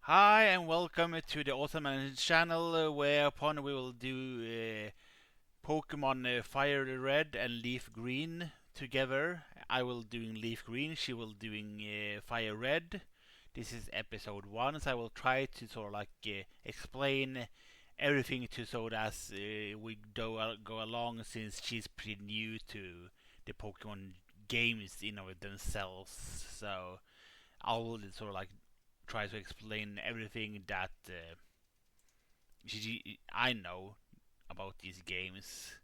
Hi and welcome to the Awesome channel, whereupon we will do Pokemon Fire Red and Leaf Green together. I will doing Leaf Green, she will doing Fire Red. This is episode 1, so I will try to sort of like explain everything to so that we go along, since she's pretty new to the Pokemon games in of themselves. So I'll sort of like try to explain everything that I know about these games.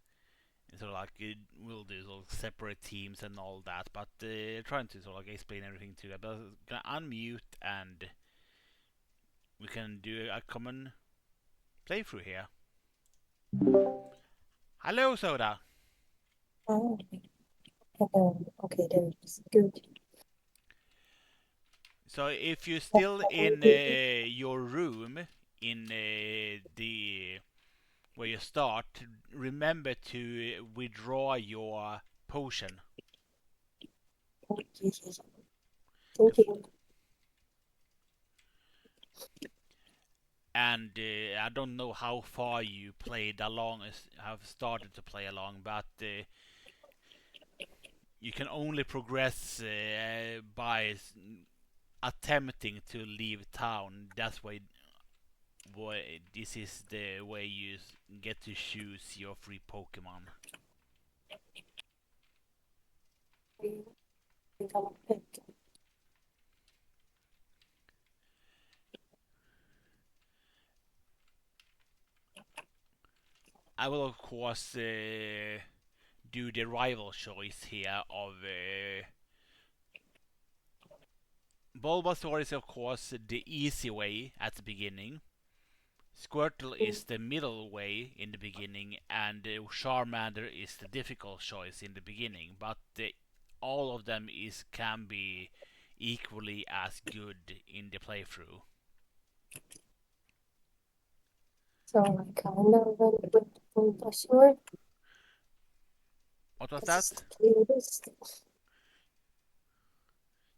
And sort of like we'll do sort of separate teams and all that, but trying to sort of like explain everything to you. But I'm gonna unmute and we can do a common playthrough here. Hello, Soda. Oh, okay, there it is. Good. So if you're That's still what I in did. your room in the where you start, remember to withdraw your potion. Okay, yes. The Thank you. and I don't know how far you played along, have started to play along, but you can only progress by attempting to leave town. That's why this is the way you get to choose your free Pokemon. We gonna pick. I will of course do the rival choice here of Bulbasaur is of course the easy way at the beginning. Squirtle is the middle way in the beginning, and Charmander is the difficult choice in the beginning. But all of them can be equally as good in the playthrough. So I kind of went with Bulbasaur. What was This is the that? clearest.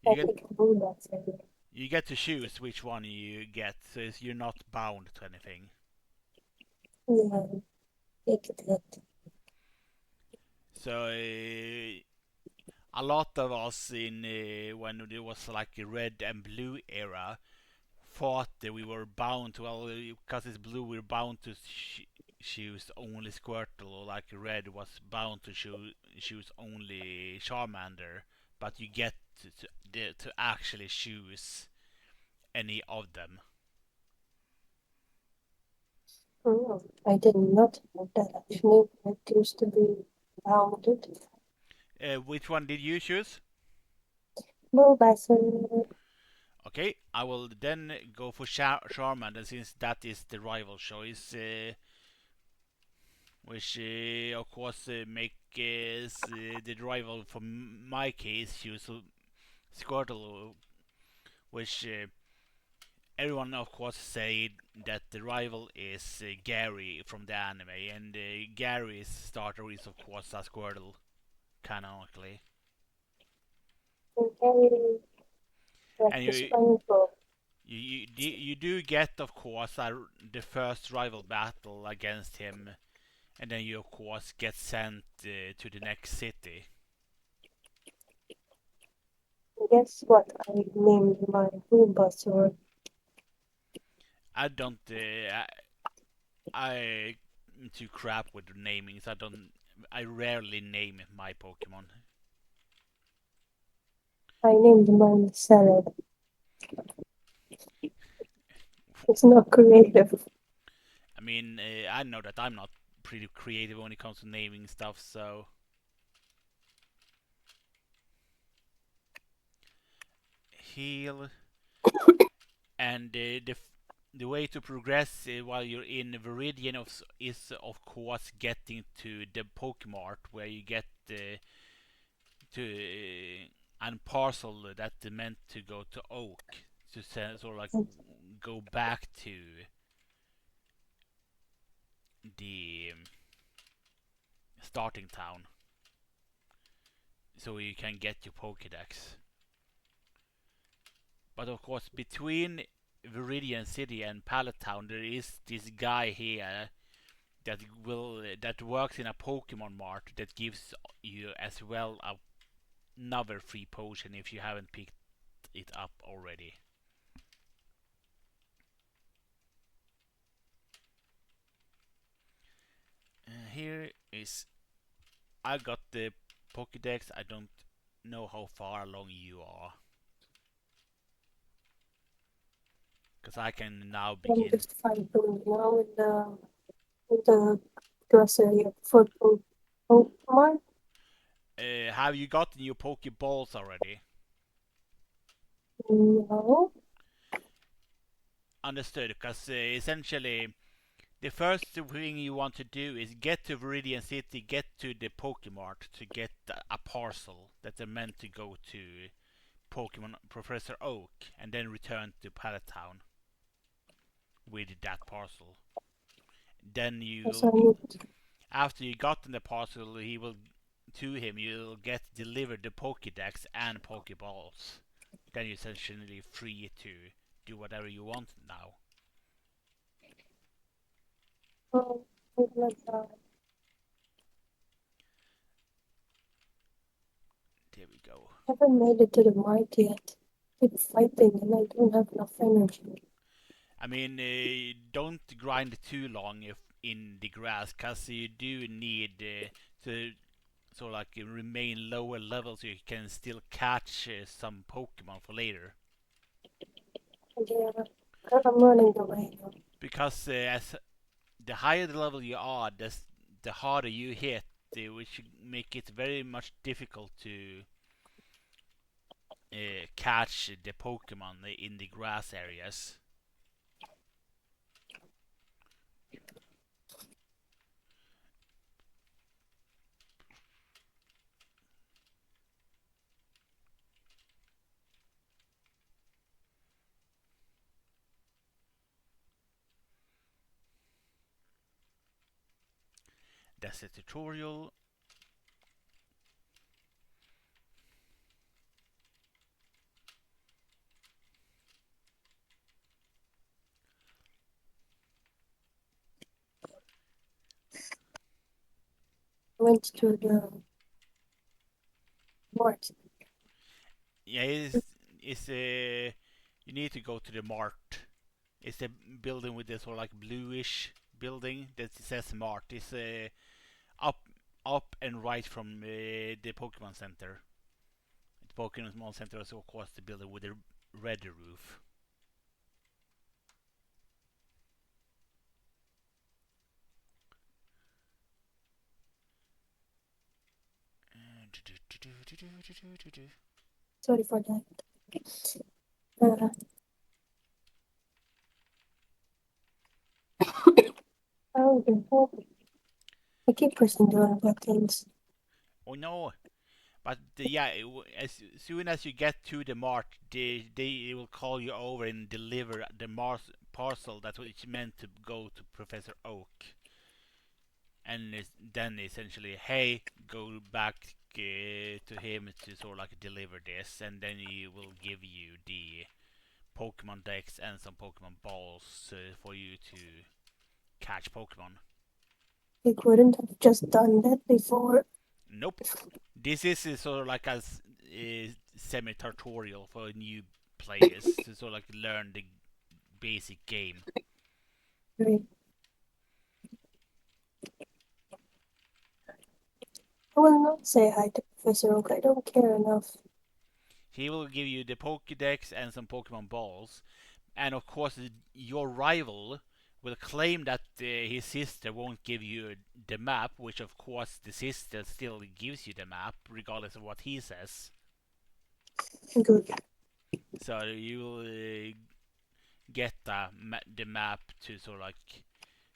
You I get think Bulbasaur. you get to choose which one you get, so you're not bound to anything. Yeah, pick that. So a lot of us in when it was like a red and blue era thought that we were bound to, well, because it's blue, we're bound to choose only Squirtle, or like red was bound to choose only Charmander, but you get to actually choose any of them. Oh, I did not know that actually. It used to be bounded. Which one did you choose? Bulbasaur. Okay, I will then go for Charmander, since that is the rival choice, which of course makes the rival for my case choose Squirtle, which everyone of course say that the rival is Gary from the anime, and Gary's starter is of course a Squirtle canonically, Okay, and practice SpongeBob. you do get of course the first rival battle against him, and then you of course get sent to the next city. Guess what I named my Bulbasaur? I don't I'm too crap with namings. I rarely name my Pokemon. I named mine Salad. It's not creative. I mean, I know that I'm not pretty creative when it comes to naming stuff, so heal. And the way to progress while you're in Viridian is of course getting to the Pokemart, where you get to and parcel that meant to go to Oak, to sort of like go back to the starting town, so you can get your Pokédex. But of course, between Viridian City and Pallet Town, there is this guy here that works in a Pokemon Mart that gives you as well another free potion if you haven't picked it up already. Here is I got the Pokédex. I don't know how far along you are, because I can now I'm begin. just fighting now in the grass area for Pokemon. Have you gotten your Pokeballs already? No. Understood, because essentially the first thing you want to do is get to Viridian City, get to the Pokemart to get a parcel that are meant to go to Pokemon Professor Oak, and then return to Pallet Town with that parcel. Then Yes, you'll, I need. after you gotten the parcel, he will to him. You'll get delivered the Pokédex and Pokeballs. Then you're essentially free to do whatever you want now. Oh, like that. There we go. I haven't made it to the mart yet. Keep fighting and I don't have enough energy. I mean, don't grind too long if in the grass, cause you do need to sort of like remain lower level so you can still catch some Pokemon for later. Yeah, I'm running away now. Because as the higher the level you are, the harder you hit, which make it very much difficult to catch the Pokemon in the grass areas. That's the tutorial. I went to the mart. Yeah, it's you need to go to the Mart. It's the building with the sort of like bluish building that says Mart. It's up up and right from the Pokemon Center. The Pokemon Center is of course the building with the red roof. Sorry for that. Uh, oh, I keep pressing the wrong buttons. Oh no! But yeah, as soon as you get to the mart, they will call you over and deliver the parcel that was meant to go to Professor Oak, and then essentially, hey, go back to him to sort of like deliver this, and then he will give you the Pokemon decks and some Pokemon balls for you to catch Pokemon. They couldn't have just done that before. Nope. This is sort of like a semi-tutorial for new players to sort of like learn the basic game. Right. I will not say hi to Professor Oak. I don't care enough. He will give you the Pokédex and some Pokemon balls, and of course your rival will claim that his sister won't give you the map, which of course the sister still gives you the map regardless of what he says. Good. So you will get the map to sort of like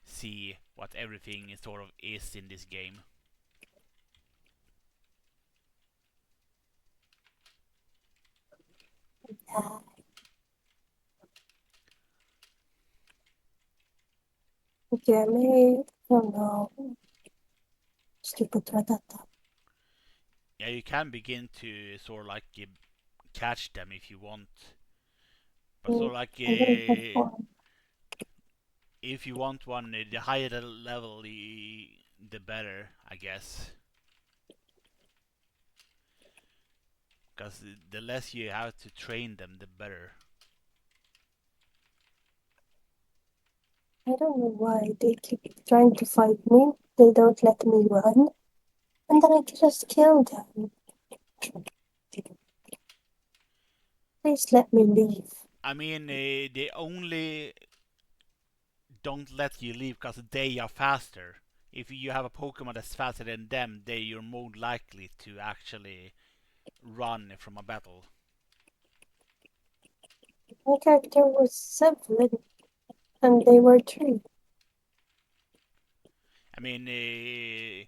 see what everything sort of is in this game. Yeah. Okay, I may. Oh no. Stupid Ratata. Yeah, you can begin to sort of like catch them if you want. But so like I don't have one. if you want one, the higher the level, the better, I guess. Because the less you have to train them, the better. I don't know why they keep trying to fight me. They don't let me run. And then I just kill them. Please let me leave. I mean, they only don't let you leave because they are faster. If you have a Pokemon that's faster than them, you're more likely to actually run from a battle. My character was 7 and they were 3. I mean, the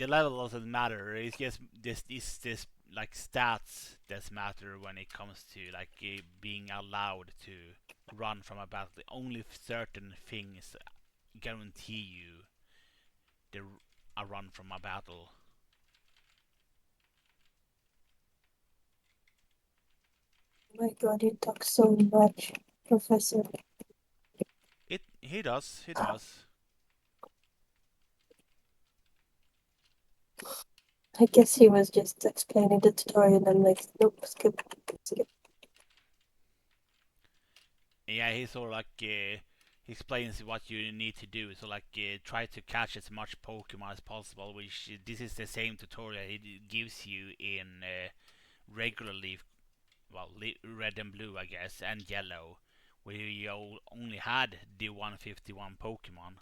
level doesn't matter. It's just this like stats that matter when it comes to like being allowed to run from a battle. Only certain things guarantee you the a run from a battle. My god, you talk so much, Professor. It he does, he does. I guess he was just explaining the tutorial and like, nope, skip, skip. Yeah, he sort of like he explains what you need to do. So like try to catch as much Pokemon as possible. Which this is the same tutorial he gives you in regular Leaf, well, red and blue, I guess, and yellow, where you only had the 151 Pokemon.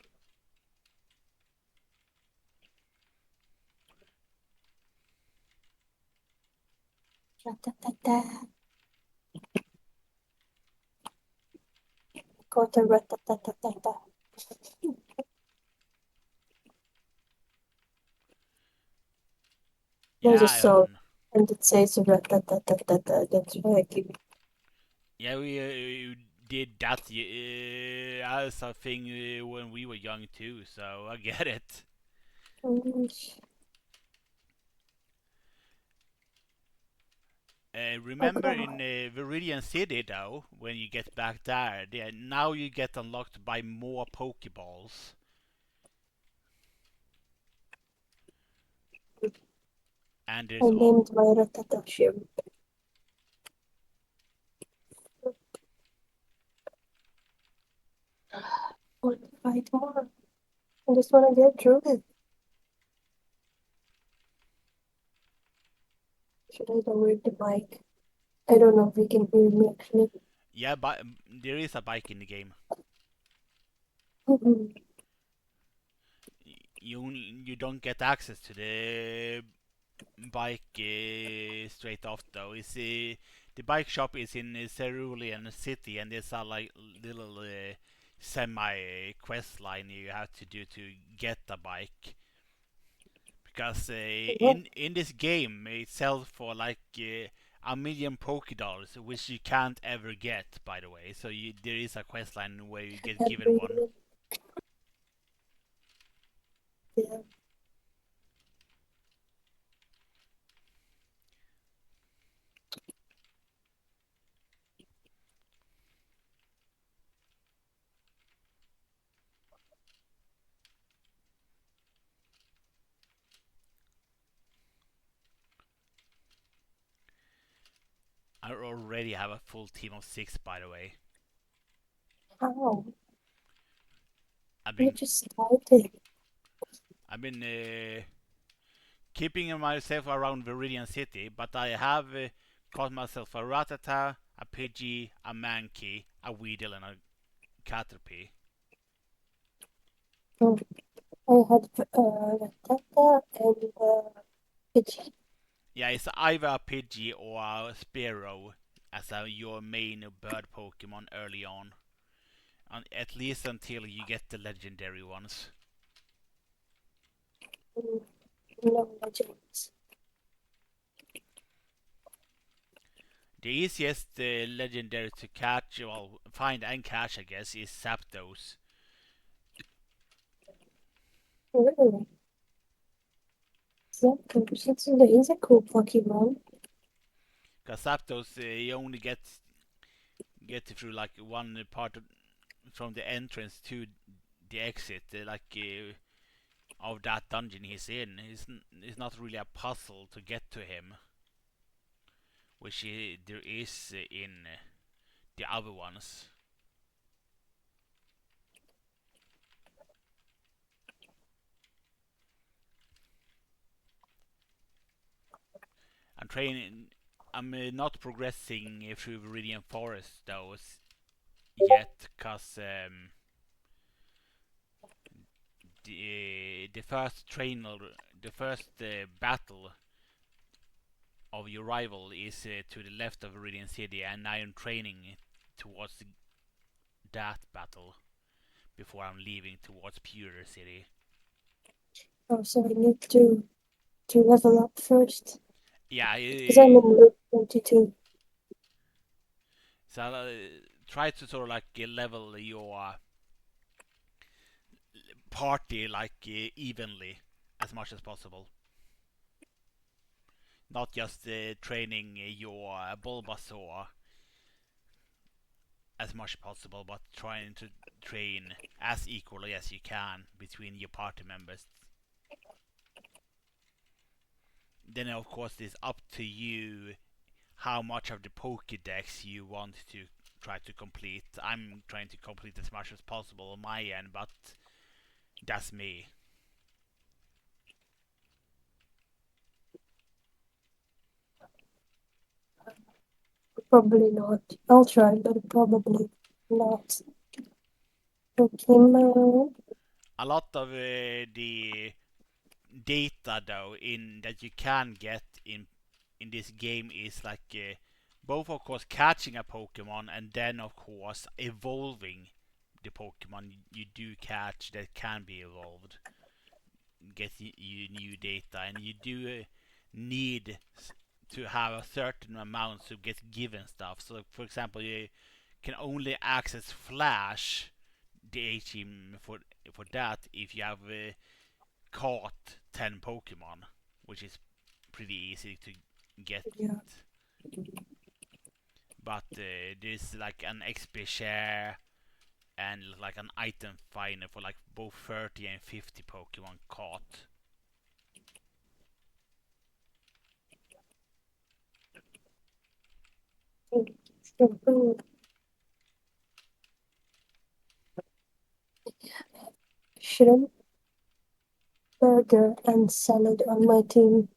Ra-ta-ta-ta. Got a rat-ta-ta-ta-ta. Yeah, There's a I song own. and it says rat-ta-ta-ta-ta. That's why I keep. Yeah, we did that as a thing when we were young too, so I get it. Remember in Pokemon. Viridian City though, when you get back there, now you get unlocked by more Pokeballs. And I there's named my Ratata ship. Want to fight more? I just want to get through it. Should I lower the mic? I don't know if we can hear me actually. yeah, but there is a bike in the game. You don't get access to the bike straight off though. It's the bike shop is in Cerulean City, and there's a like little semi quest line you have to do to get the bike. Because What? in this game it sells for like a million Pokédollars, which you can't ever get, by the way. So there is a quest line where you get given Every one. yeah. I already have a full team of 6, by the way. How? I've You been just started. I've been keeping myself around Viridian City, but I have caught myself a Rattata, a Pidgey, a Mankey, a Weedle, and a Caterpie. Oh, I had Ratata and Pidgey. Yeah, it's either a Pidgey or a Spearow as your main bird Pokemon early on. At least until you get the legendary ones. Mm, no legends. The easiest legendary to catch, well, find and catch, I guess, is Zapdos. Really? He's a cool Pokemon. Because Zapdos, you only get get through like one part from the entrance to the exit, of that dungeon he's in. It's not really a puzzle to get to him, which there is in the other ones. I'm training. I'm not progressing through Viridian Forest though yet, cause the first the first battle of your rival is to the left of Viridian City, and I am training towards that battle before I'm leaving towards Pewter City. Oh, so I need to level up first. Yeah, Because I'm in Route 22. so try to sort of like level your party like evenly as much as possible. Not just training your Bulbasaur as much as possible, but trying to train as equally as you can between your party members. Then, of course, it's up to you how much of the Pokédex you want to try to complete. I'm trying to complete as much as possible on my end, but that's me. Probably not. I'll try, but probably not. Pokemon. A lot of the data though in that you can get in this game is like both of course catching a Pokemon and then of course evolving the Pokemon you do catch that can be evolved. Get you new data, and you do need to have a certain amount to get given stuff. So, for example, you can only access Flash, the A team for that if you have caught 10 Pokemon, which is pretty easy to get. Yeah. But there's like an XP share and like an item finder for like both 30 and 50 Pokemon caught. Shrimp, burger, and salad on my team.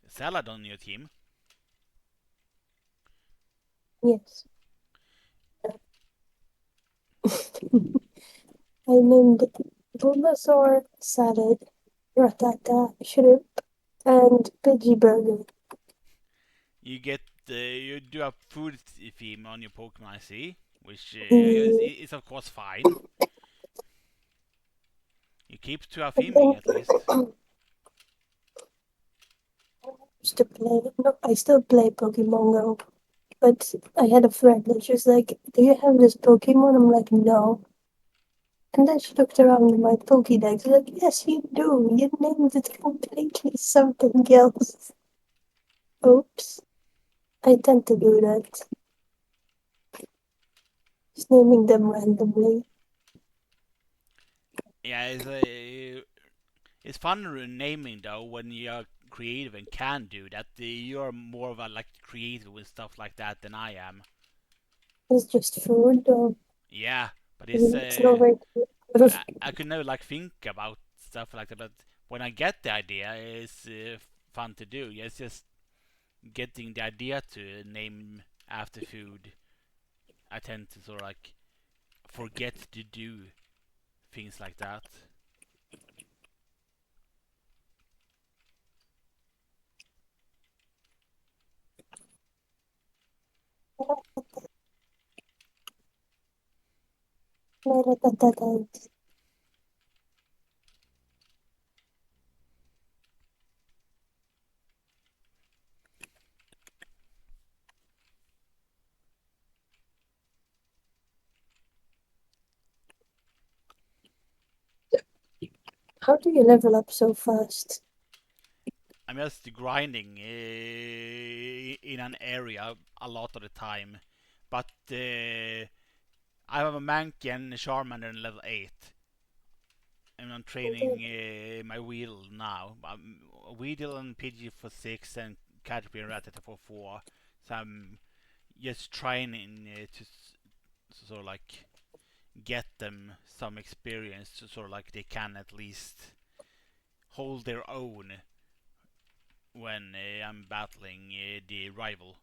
Salad on your team. Yes. I named Bulbasaur, salad, Ratata, shrimp, and veggie burger. You get you do a food theme on your Pokemon, I see, which Mm, is of course fine. You keep to a and theming then at least. used to play. No, I still play Pokemon Go, but I had a friend and she was like, "Do you have this Pokemon?" I'm like, "No." And then she looked around in my Pokédex, like, "Yes, you do. You named it completely something else." Oops. I tend to do that. Just naming them randomly. Yeah, it's fun naming though when you're creative and can do that. You're more of a like creative with stuff like that than I am. It's just food, or Yeah, but it's no way to. I could never like think about stuff like that. But when I get the idea, it's fun to do. Yeah, it's just getting the idea to name after food. I tend to sort of like forget to do things like that. How do you level up so fast? I'm just grinding in an area a lot of the time. but I have a Mankey and Charmander in level 8. And I'm Okay. training my Weedle now. Weedle and Pidgey for 6 and Caterpie and Rattata for 4. So I'm just training to sort of like get them some experience so sort of like they can at least hold their own when I'm battling the rival.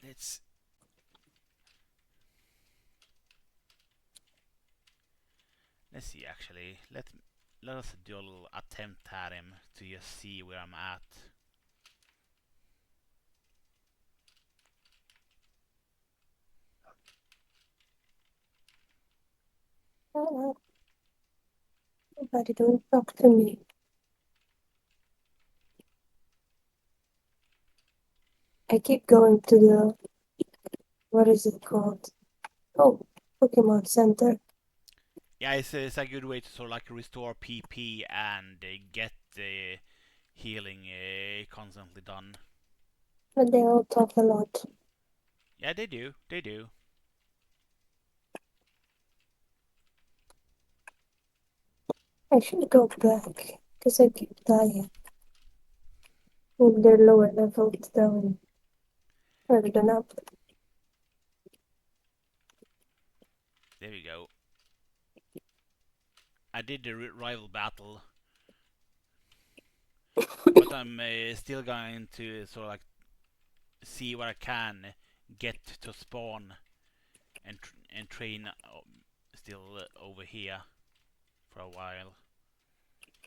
Let's let's see actually. Let us do a little attempt at him to just see where I'm at. Nobody don't talk to me. I keep going to the, what is it called? Oh, Pokemon Center. Yeah, it's a good way to sort of like restore PP and get the healing constantly done. But they all talk a lot. Yeah, they do. They do. I should go back, because I keep dying. Maybe they're lower levels down rather than up. There we go. I did the rival battle, but I'm still going to sort of like see what I can get to spawn and train still over here for a while.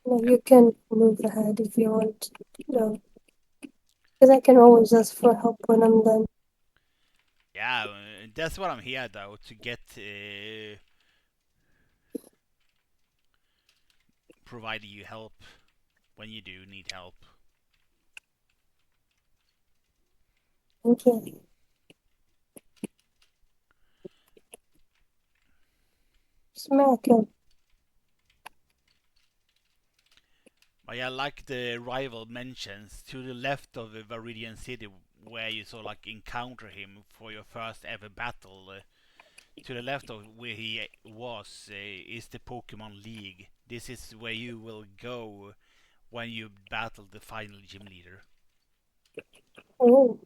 No, you can move ahead if you want. No, because I can always ask for help when I'm done. Yeah, that's what I'm here though to get provide you help when you do need help. Okay. Smack him. But yeah, like the rival mentions, to the left of the Viridian City, where you sort of like encounter him for your first ever battle, to the left of where he was is the Pokemon League. This is where you will go when you battle the final gym leader. Oh,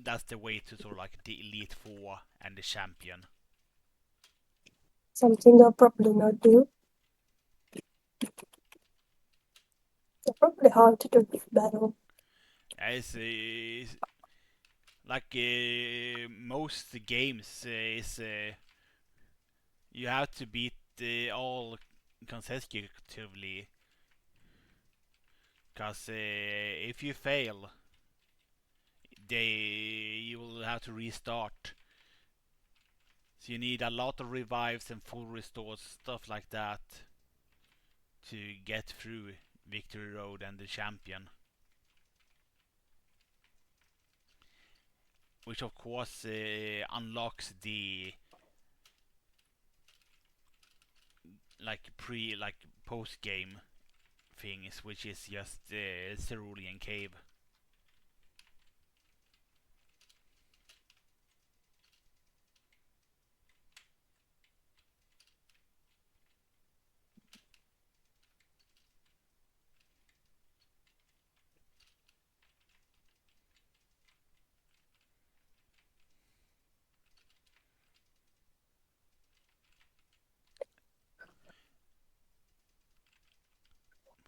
That's the way to sort of like the Elite Four and the champion. something I'll probably not do. They're probably hard to do with battle. It's like most games is you have to beat all consecutively, because if you fail, they you will have to restart. So you need a lot of revives and full restores, stuff like that, to get through Victory Road and the champion. Which of course unlocks the like post game things, which is just Cerulean Cave.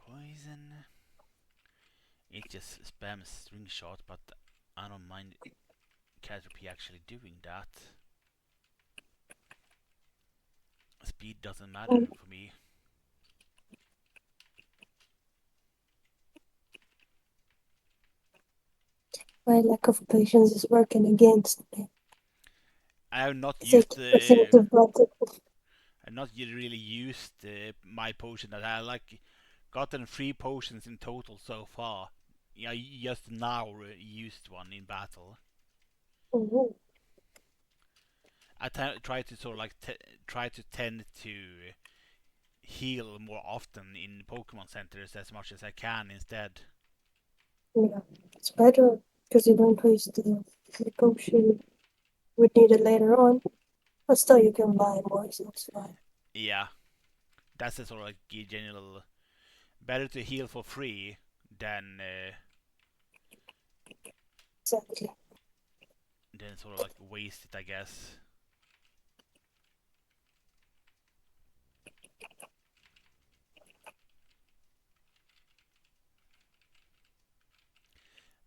Poison. It just spams string shot, but I don't mind Caterpie actually doing that. Speed doesn't matter Mm, for me. my lack of patience is working against me. I have not Because I used keep pressing the button. I've not really used my potion. That I like gotten 3 potions in total so far. Yeah, just now used one in battle. Mhm. I try to sort of like try to tend to heal more often in Pokemon centers as much as I can instead. Yeah, it's better because you don't waste the potion you would need it later on. But still, you can buy more, so it's fine. Yeah, that's a sort of like general. Better to heal for free Exactly. than sort of like waste it, I guess.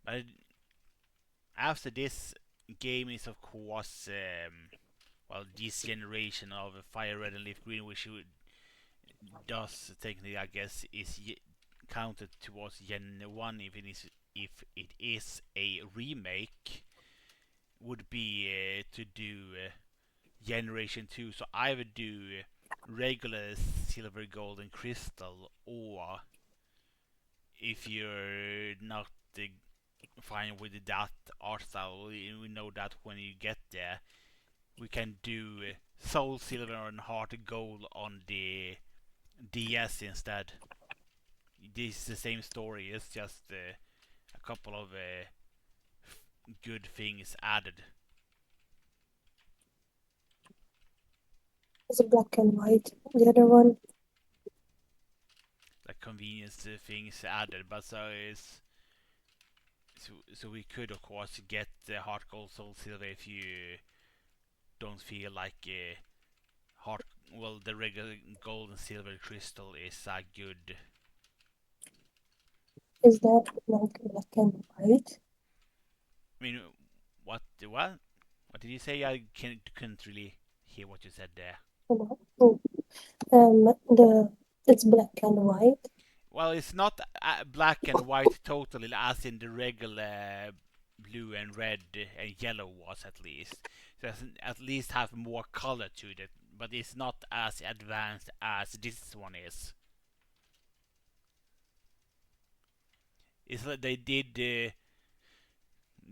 But after this game is of course well, this generation of Fire Red and Leaf Green, which does technically, I guess, is counted towards Gen 1 if it is a remake, would be to do Generation 2. So I would do regular Silver, Gold, and Crystal, or if you're not fine with that art style, we know that when you get there, we can do Soul Silver and Heart Gold on the DS instead. This is the same story. It's just a couple of good things added, It's a black and white. The other one, like convenience things added. But so we could of course get the Heart Gold Soul Silver if you don't feel like heart. Well, the regular gold and silver crystal is good. is that like black and white? I mean, what did you say? I couldn't really hear what you said there. No. Oh, the it's black and white. Well, it's not black and white totally, as in the regular blue and red and yellow was at least. So it doesn't at least have more color to it, but it's not as advanced as this one is. It's like they did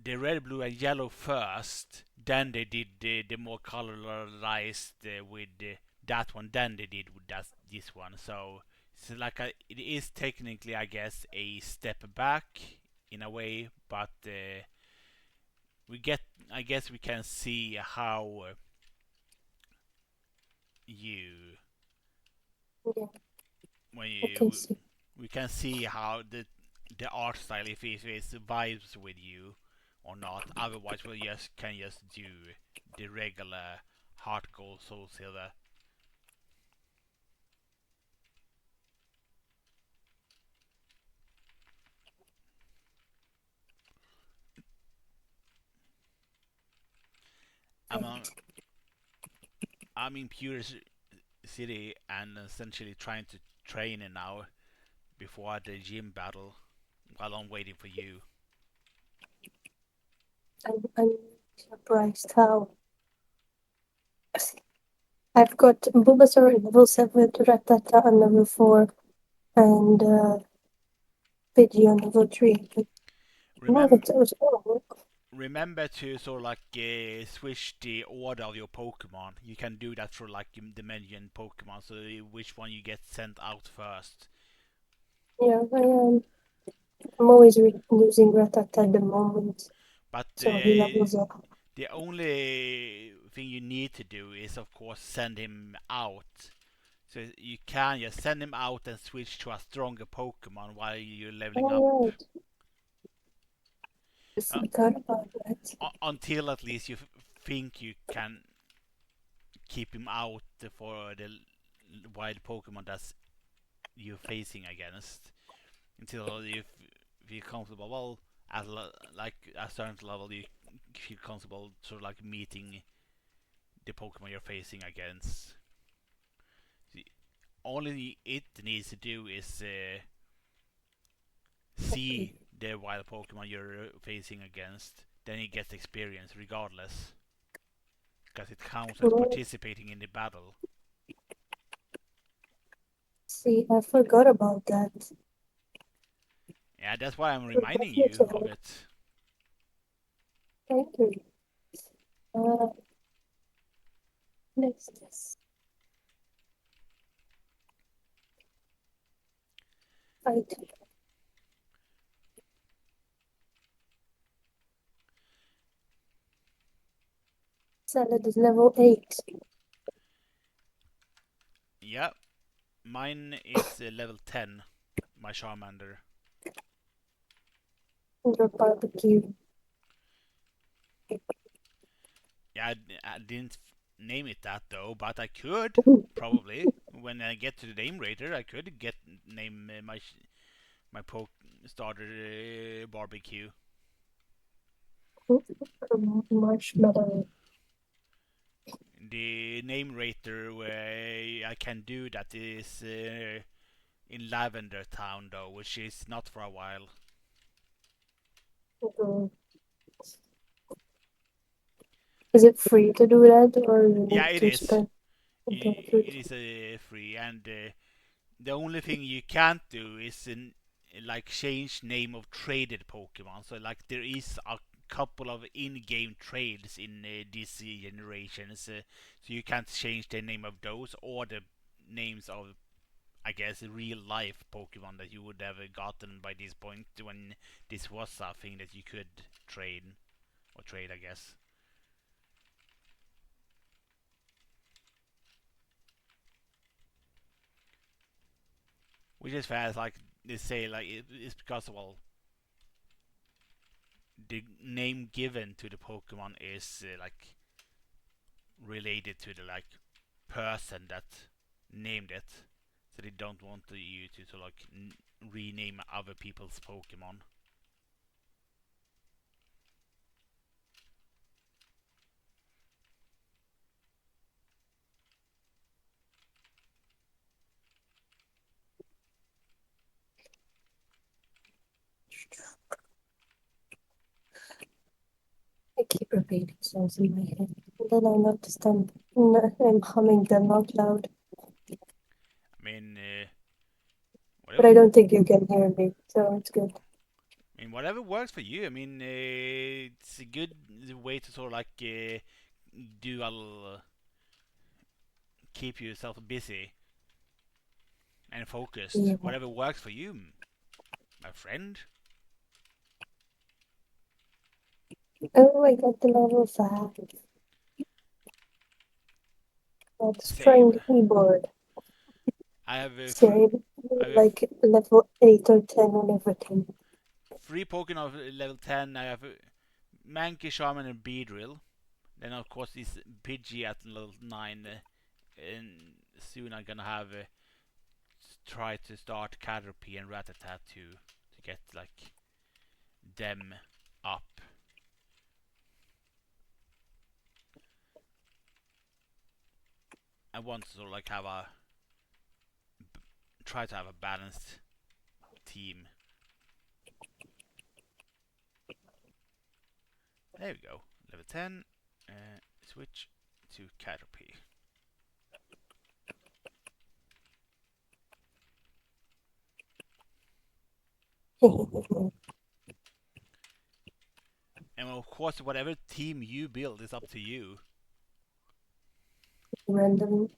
the red, blue, and yellow first, then they did the more colorized with that one, then they did with this one. So it's like it is technically, I guess, a step back in a way, but we get, I guess, we can see how you Yeah, when I can you see. we can see how the art style if it vibes with you or not. Otherwise, we just can just do the regular heart gold soul silver. I'm on, Right. I'm in Pure City and essentially trying to train it now before the gym battle while I'm waiting for you. I'm surprised how I've got Bulbasaur in level 7, Rattata on level 4, and Pidgey on level 3. But no, Remember, that was all. remember to sort of like switch the order of your Pokemon. You can do that for like the menu in Pokemon, so which one you get sent out first. Yeah, I am. I'm always using Rattata at the moment, But so he levels up. the only thing you need to do is, of course, send him out. So you can just send him out and switch to a stronger Pokemon while you're leveling up. Alright, I Uh, forgot about that. until at least you think you can keep him out for the wild Pokemon that you're facing against. Until you feel comfortable. Well, at like a certain level, you feel comfortable sort of like meeting the Pokemon you're facing against. Only it needs to do is Okay, see the wild Pokemon you're facing against. Then it gets experience regardless, because it counts as well, participating in the battle. see, I forgot about that. Yeah, that's why I'm So reminding you definitely of help. it. Thank you. Uh, next is fight. Salad is level 8. Yeah, mine is level 10, my Charmander. Your barbecue. Yeah, I didn't name it that though, but I could probably when I get to the name rater, I could get name my poke starter barbecue. Marshmallow. The name rater where I can do that is in Lavender Town though, which is not for a while. Mhm. Is it free to do that or you Yeah, need it to is. spend? Okay, good. It is free, and the only thing you can't do is like change name of traded Pokemon. So like there is a couple of in-game trades in this generations, so you can't change the name of those or the names of I guess real life Pokemon that you would have gotten by this point when this was a thing that you could trade or trade, I guess. Which is fast, like they say, like it's because well the name given to the Pokemon is like related to the like person that named it, so they don't want you to like rename other people's Pokemon. I keep repeating songs in my head. And then I notice I'm humming them out loud. I mean, But whatever. I don't think you can hear me, so it's good. I mean, whatever works for you. I mean, it's a good way to sort of like do a little, keep yourself busy and focused. Yeah. Whatever works for you, my friend. Oh, I got the level 5. That's Same. strong keyboard. I have Same. I have Like level 8 or 10 on everything. three Pokemon of level 10. I have Mankey, Shaman, and Beedrill. Then of course this Pidgey at level 9. And soon I'm gonna have try to start Caterpie and Rattata to get like them up. I want to sort of like have a try to have a balanced team. There we go. Level 10. Switch to Caterpie. And of course, whatever team you build is up to you. Random.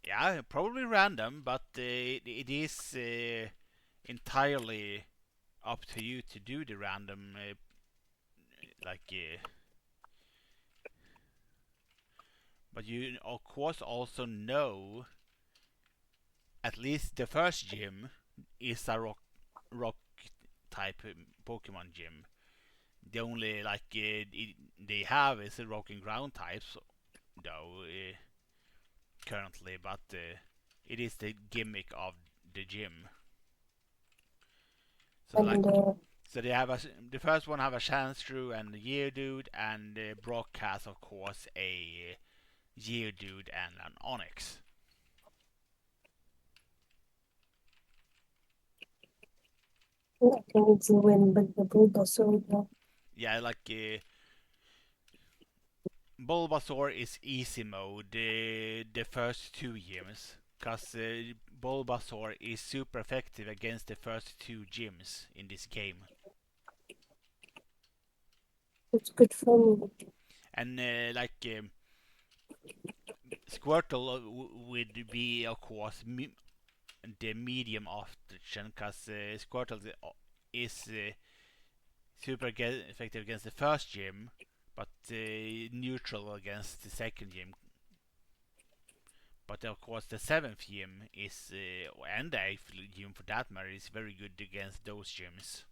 Yeah, probably random, but it is entirely up to you to do the random, like. But you of course also know at least the first gym is a rock type Pokemon gym. The only like they have is a rock and ground types though currently, but it is the gimmick of the gym. So like And so they have the first one have a Sandshrew and a Geodude, and Brock has of course a Geodude and an Onyx. I think it's a win, but the Bulbasaur now. Yeah, like Bulbasaur is easy mode the first two gyms. because Bulbasaur is super effective against the first two gyms in this game. It's good for me. And Squirtle would be, of course, the medium option, because Squirtle is super effective against the first gym, but neutral against the second gym. But of course, the seventh gym is, and the eighth gym for that matter, is very good against those gyms.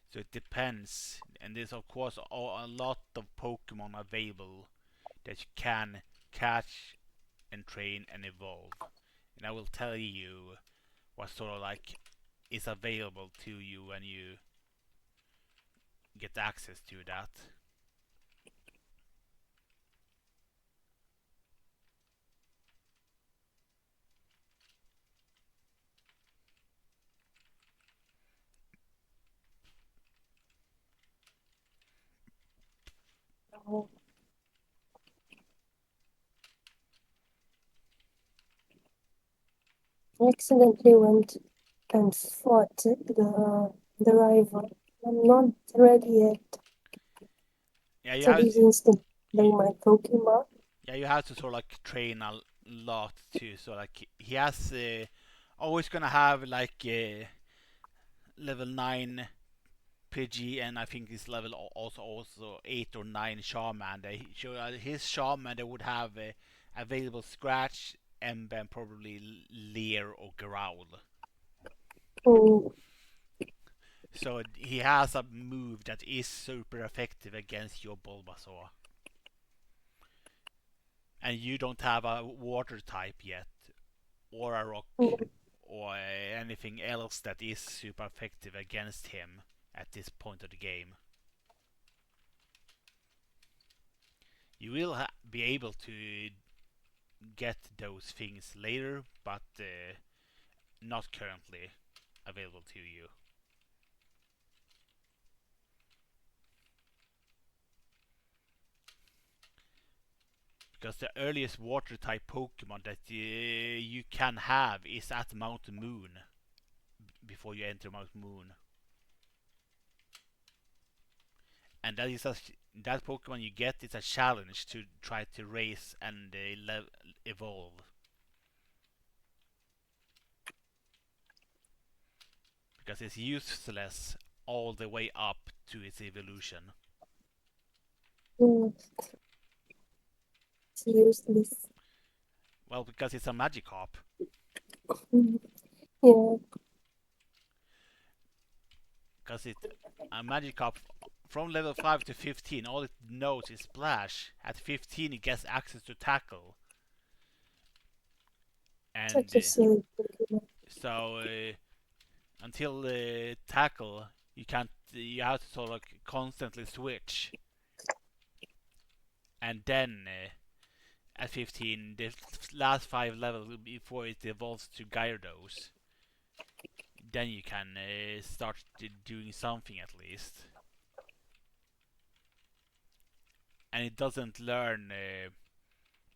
So it depends, and there's of course a lot of Pokemon available that you can catch and train and evolve. And I will tell you what sort of like is available to you when you get access to that. Oh, I accidentally went and fought the rival. I'm not ready yet. Yeah, you So have he's instantly you, my Pokemon. yeah, you have to sort of like train a lot too. So like he has always gonna have like level 9 Pidgey, and I think his level also 8 or 9 Charmander. His Charmander would have available Scratch, Ember, probably Leer or Growl. Mm, So he has a move that is super effective against your Bulbasaur. And you don't have a water type yet, or a rock, mm, or anything else that is super effective against him at this point of the game. You will be able to get those things later, but not currently available to you. Because the earliest water type Pokemon that you can have is at Mount Moon before you enter Mount Moon. And that Pokemon you get is a challenge to try to raise and evolve. Because it's useless all the way up to its evolution. mm. It's useless. Well, because it's a Magikarp. Mm, yeah, Because it a Magikarp from level 5 to 15, all it knows is Splash. At 15, it gets access to Tackle, and such a silly Pokemon. so until Tackle, you can't. You have to sort of constantly switch, and then at 15, the last 5 levels before it evolves to Gyarados, then you can start doing something at least. And it doesn't learn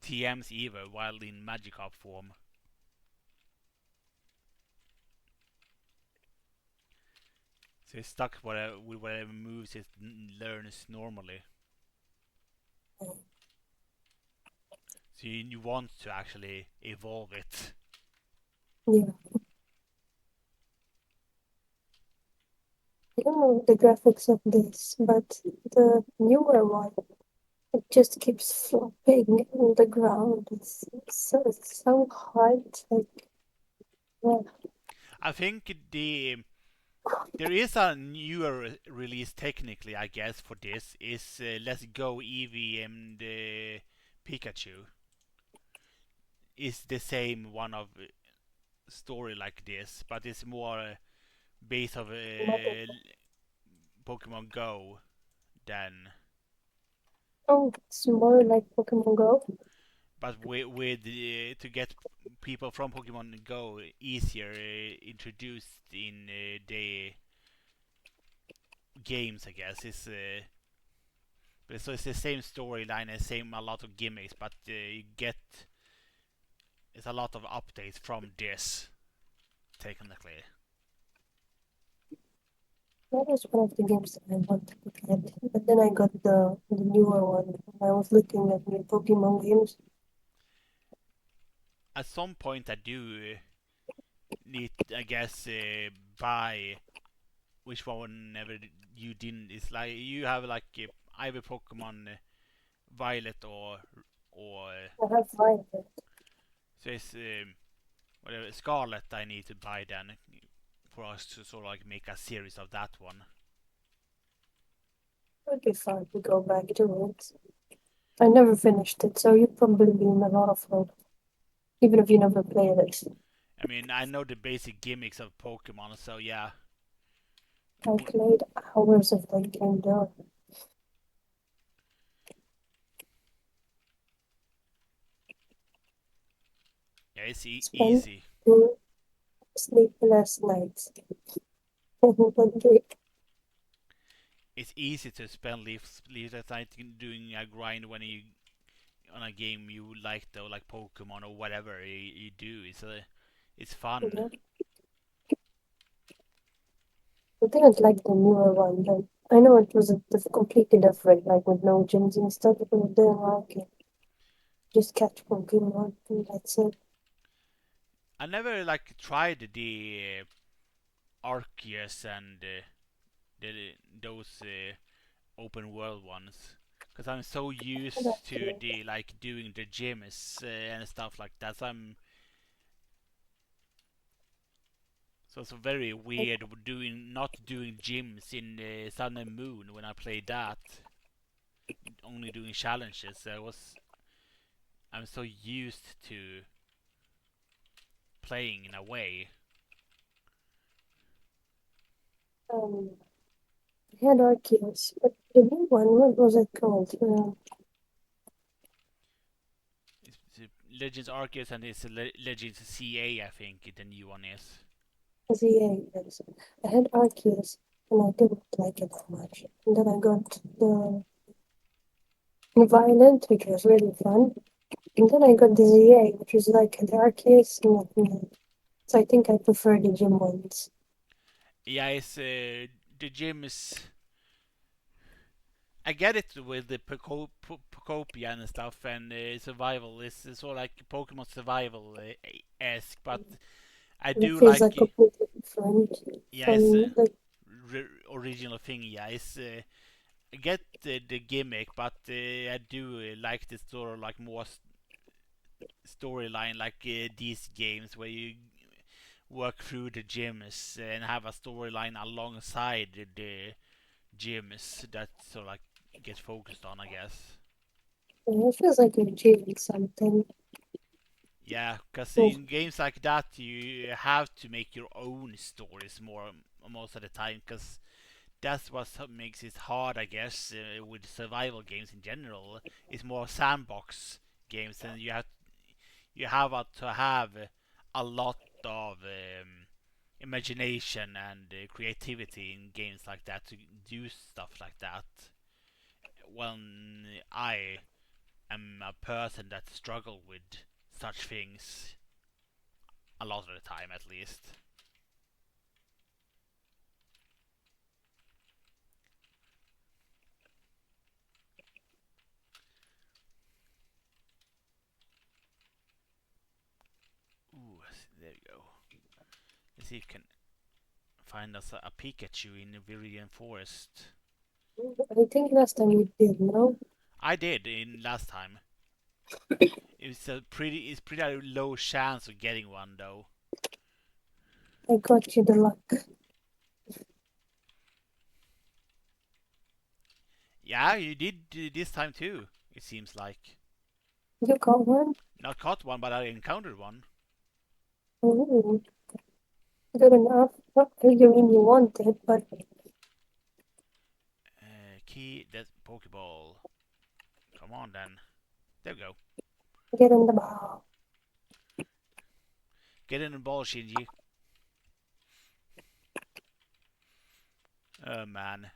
TMs either while in Magikarp form. So it's stuck with whatever moves it learns normally. So you want to actually evolve it. Yeah, I don't know the graphics of this, but the newer one, it just keeps flopping on the ground. It's so hard. Like, yeah. I think there is a newer release technically, I guess, for this. Is Let's Go Eevee and Pikachu. Is the same one of story like this, but it's more based of Pokemon Go than. Oh, it's more like Pokemon Go. But with to get people from Pokemon Go easier introduced in the games, I guess, is But so it's the same storyline and same a lot of gimmicks, but you get it's a lot of updates from this technically. That was one of the games that I wanted to get. But then I got the newer one. I was looking at new Pokemon games. At some point, I do need, I guess, buy which one ever you didn't. It's like you have like either Pokemon Violet or I have Violet. so it's whatever Scarlet. I need to buy then for us to sort of like make a series of that one. It would be fun to go back to it. I never finished it, so you've probably been a lot of fun, even if you never played it. I mean, I know the basic gimmicks of Pokemon, so yeah. I played hours of that game though. Yeah, it's Spent easy. 2 sleepless nights. Wondering, It's easy to spend leave that night doing a grind when you on a game you like though, like Pokemon or whatever you do. It's fun. you I didn't like the newer one. Like, I know it was completely different, like with no gyms and stuff, but I didn't like it. Just catch Pokemon and that's it. I never like tried the Arceus and those open world ones because I'm so But used to actually, the like doing the gyms and stuff like that. So it's very like, weird doing not doing gyms in Sun and Moon when I played that. Only doing challenges. I'm so used to playing in a way. um, I had Arceus, but the new one, what was it called? It's Legends Arceus and it's Legends CA, I think the new one is. ZA. Yes. I had Arceus, and I didn't like it that much. And then I got the Violent, which was really fun. And then I got the ZA, which was like the Arceus, and so I think I prefer the gym ones. Yeah, it's the gyms. I get it with the Pocopia and stuff and survival. It's sort of like Pokemon survival esque, but I It do feels like like completely different yeah, it's from like original thing. Yeah, it's I get the gimmick, but I do like this sort of like more storyline, like these games where you work through the gyms and have a storyline alongside the gyms that sort of like get focused on, I guess. it feels like you're achieving something. Yeah, because Well, in games like that, you have to make your own stories more most of the time, because that's what makes it hard, I guess, with survival games in general. It's more sandbox games, and you have to have a lot of imagination and creativity in games like that to do stuff like that. When I am a person that struggle with such things a lot of the time, at least. Ooh, there you go. Let's see if you can find us a Pikachu in the Viridian Forest. I think last time we did, no? I did in last time. It's pretty low chance of getting one though. I got you the luck. Yeah, you did this time too. It seems like You got one? not caught one, but I encountered one. Oh, good enough. Not you mean you want it, but Key that Pokeball. Come on then. There we go. get in the ball. Get in the ball, Shinji. Oh man,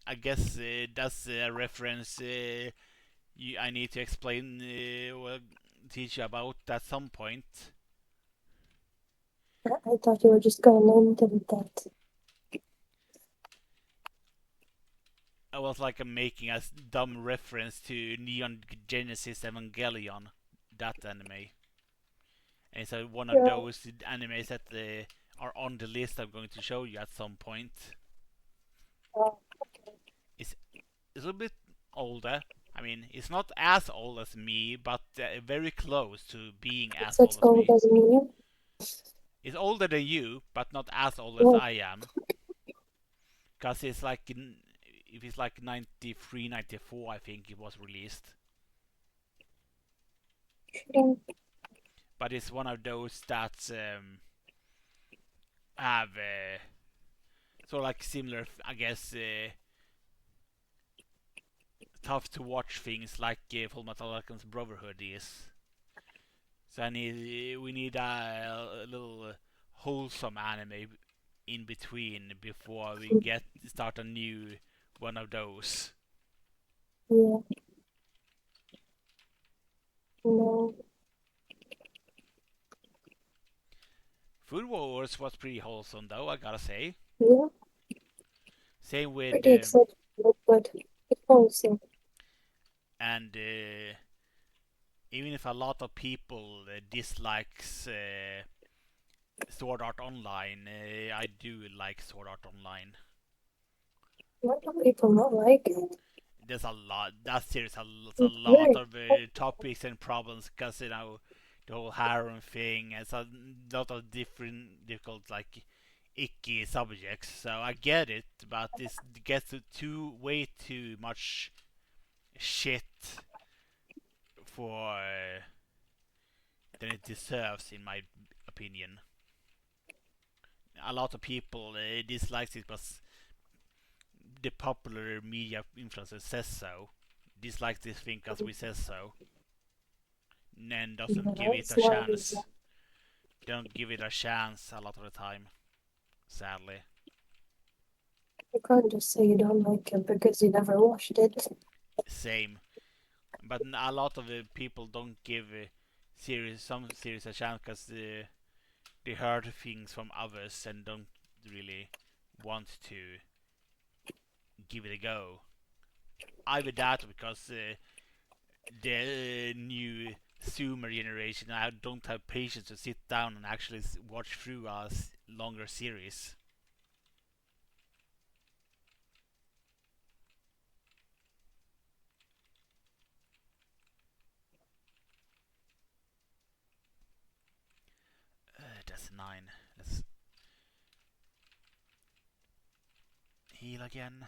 I guess that's a reference I need to explain or teach you about at some point. I thought you were just going into that. I was like making a dumb reference to Neon Genesis Evangelion, that anime. And it's one of Yeah. those animes that are on the list I'm going to show you at some point. Oh, okay. It's, it's a little bit older. I mean, it's not as old as me, but very close to being It's as as old as old me. as me. It's older than you, but not as old as Yeah. I am. Because it's like, if it's like 93, 94, I think it was released. Yeah. But it's one of those that have sort of like similar, I guess, tough to watch things like Full Metal Alchemist Brotherhood is. So we need a little wholesome anime in between before we get start a new one of those. Yeah. No. Food Wars was pretty wholesome though, I gotta say. Yeah. Same with Pretty excited, but it's also and even if a lot of people dislikes Sword Art Online, I do like Sword Art Online. why do people not like it? There's a lot. That series has a It's lot very of topics and problems because the whole harem thing. It's a lot of different difficult like icky subjects. So I get it, but this gets to way too much shit for than it deserves, in my opinion. A lot of people dislike it because the popular media influencer says so. Dislike this thing because we says so. And doesn't give it nice. a Why is that? chance. Don't give it a chance a lot of the time, sadly. You can't just say you don't like it because you never watched it. Same. But a lot of the people don't give some series a chance because they heard things from others and don't really want to give it a go. Either that because the new Zoomer generation, I don't have patience to sit down and actually watch through a longer series. That's 9. Let's heal again.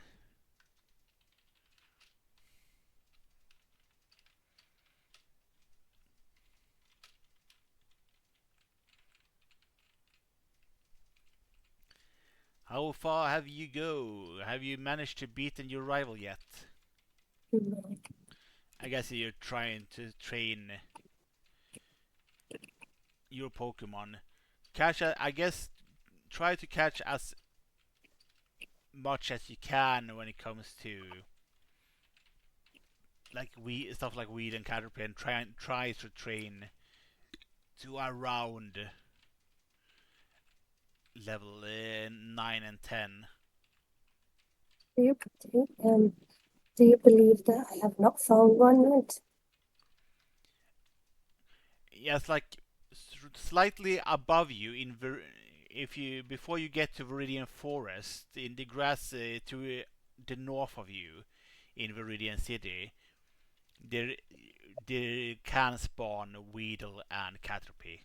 How far have you go? Have you managed to beat your rival yet? No. I guess you're trying to train your Pokemon. I guess try to catch as much as you can when it comes to like stuff like weed and Caterpie, and try to train to around level 9 and 10. Do you, um, do you believe that I have not found one yet? Yes, like slightly above you if you before you get to Viridian Forest in the grass to the north of you in Viridian City, there there can spawn Weedle and Caterpie.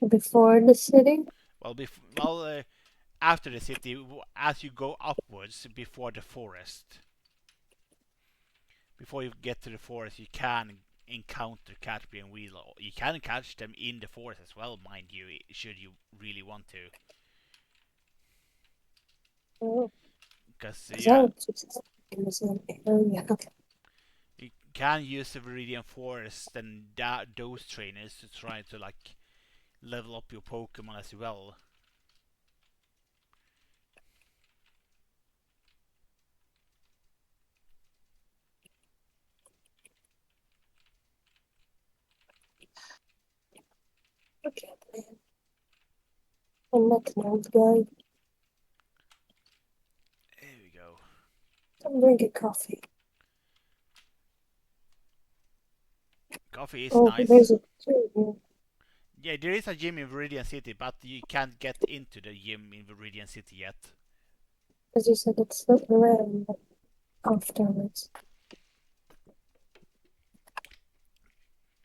Before the city? After the city, as you go upwards before the forest, before you get to the forest, you can encounter Caterpie and Weedle. You can catch them in the forest as well, mind you, should you really want to. Oh, Because because I was just in the same area. you can use the Viridian Forest and those trainers to try to like level up your Pokemon as well. Okay, man. I'm not an old guy. There we go. I'm drinking coffee. Coffee is Oh, nice. there's a tree here. Yeah, there is a gym in Viridian City, but you can't get into the gym in Viridian City yet. As you said, it's not around afterwards.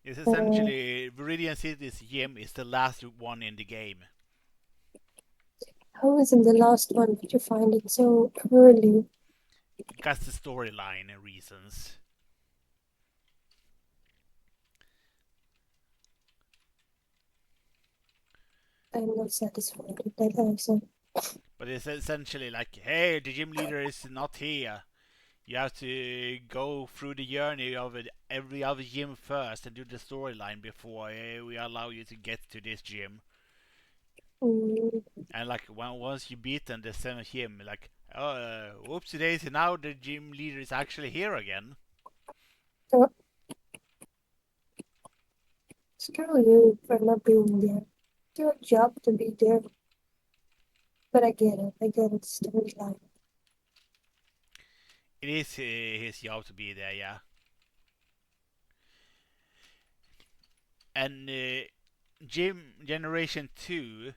It's Uh, essentially Viridian City's gym is the last one in the game how is it the last one that you find it so early? because the storyline reasons. I'm not satisfied with that answer. But it's essentially like, hey, the gym leader is not here. You have to go through the journey of every other gym first and do the storyline before we allow you to get to this gym. Mm, And like once you beat them, the seventh gym, like, oh, whoopsie daisy, now the gym leader is actually here again. so, screw you for not being there. It's your job to be there. But I get it. I get it. Storyline. It is his job to be there, yeah. And Gym Generation 2,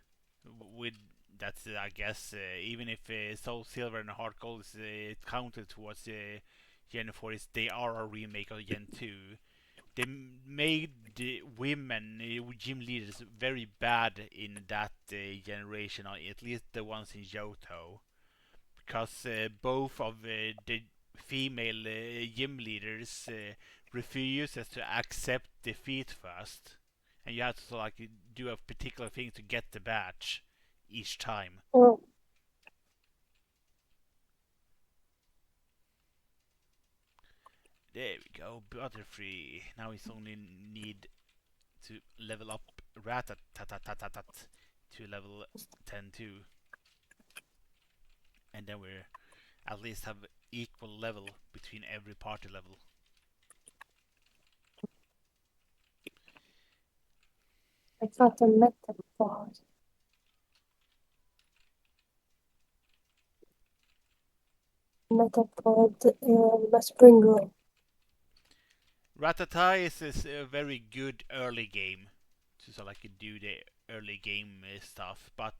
with that's I guess even if Soul Silver and Heart Gold is counted towards Gen 4, they are a remake of Gen 2. They made the women gym leaders very bad in that generation, or at least the ones in Johto, because both of the female gym leaders refuses to accept defeat first, and you have to like do a particular thing to get the badge each time. Oh, There we go, Butterfree. Now we only need to level up Ratatatatat to level 10 too, and then we at least have equal level between every party level. I thought I met them before. Metapod Springwood. Ratata is a very good early game to so like do the early game stuff, but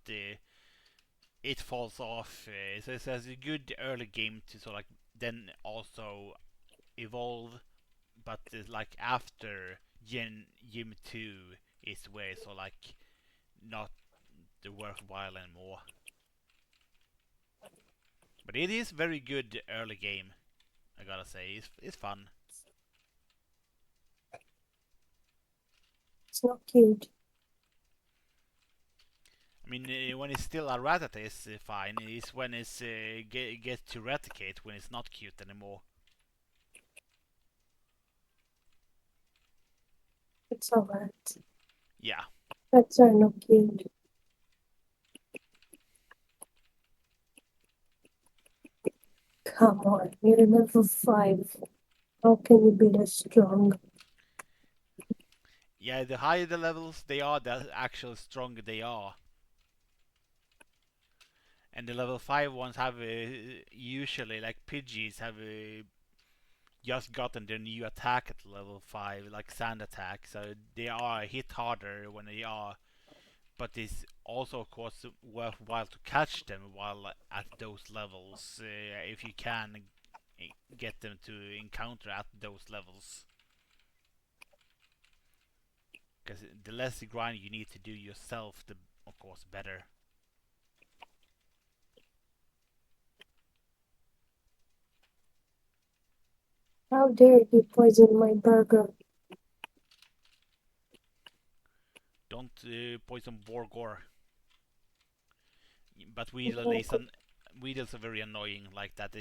it falls off. So it has a good early game to so like then also evolve, but like after Gym 2 is where it's so like not the worthwhile anymore. But it is very good early game. I gotta say, it's fun. It's not cute. I mean, when it's still a Rattata, it's fine. It's when it's gets to Raticate when it's not cute anymore. It's alright. Yeah, Pets are not cute. Come on, you're level 5. How can you be that strong? yeah. The higher the levels they are, the actual stronger they are. And the level 5 ones have usually like Pidgeys have just gotten their new attack at level 5, like Sand Attack, so they are hit harder when they are, but it's also of course worthwhile to catch them while at those levels if you can get them to encounter at those levels, because the less grind you need to do yourself, the of course better. How dare you poison my burger? Don't poison Borgor, but Oh, Weedles are very annoying like that.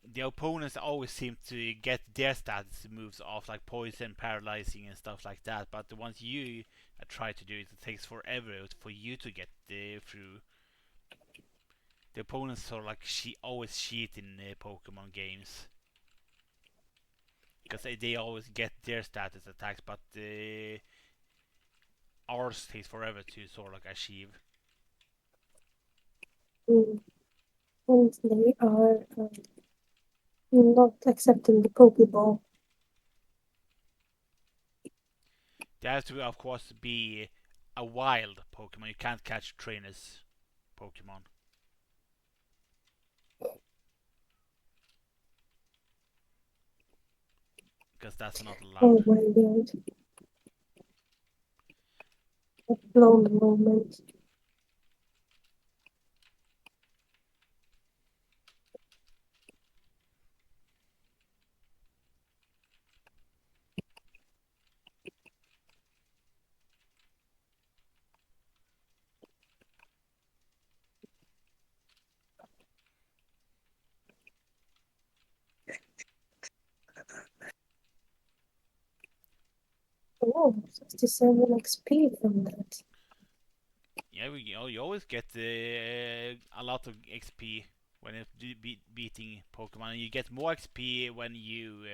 The opponents always seem to get their status moves off, like poison, paralyzing, and stuff like that. But the ones you try to do it, it takes forever for you to get through. The opponents sort of like always cheat in Pokemon games because they always get their status attacks, but ours takes forever to sort of like achieve. Mm. And they are not accepting the Pokeball. There has to, of course, be a wild Pokemon. You can't catch trainers Pokemon because that's not allowed. Oh my god, a blown moment. Oh, 67 XP from that. Yeah, you always get a lot of XP when you beating Pokemon. And you get more XP when you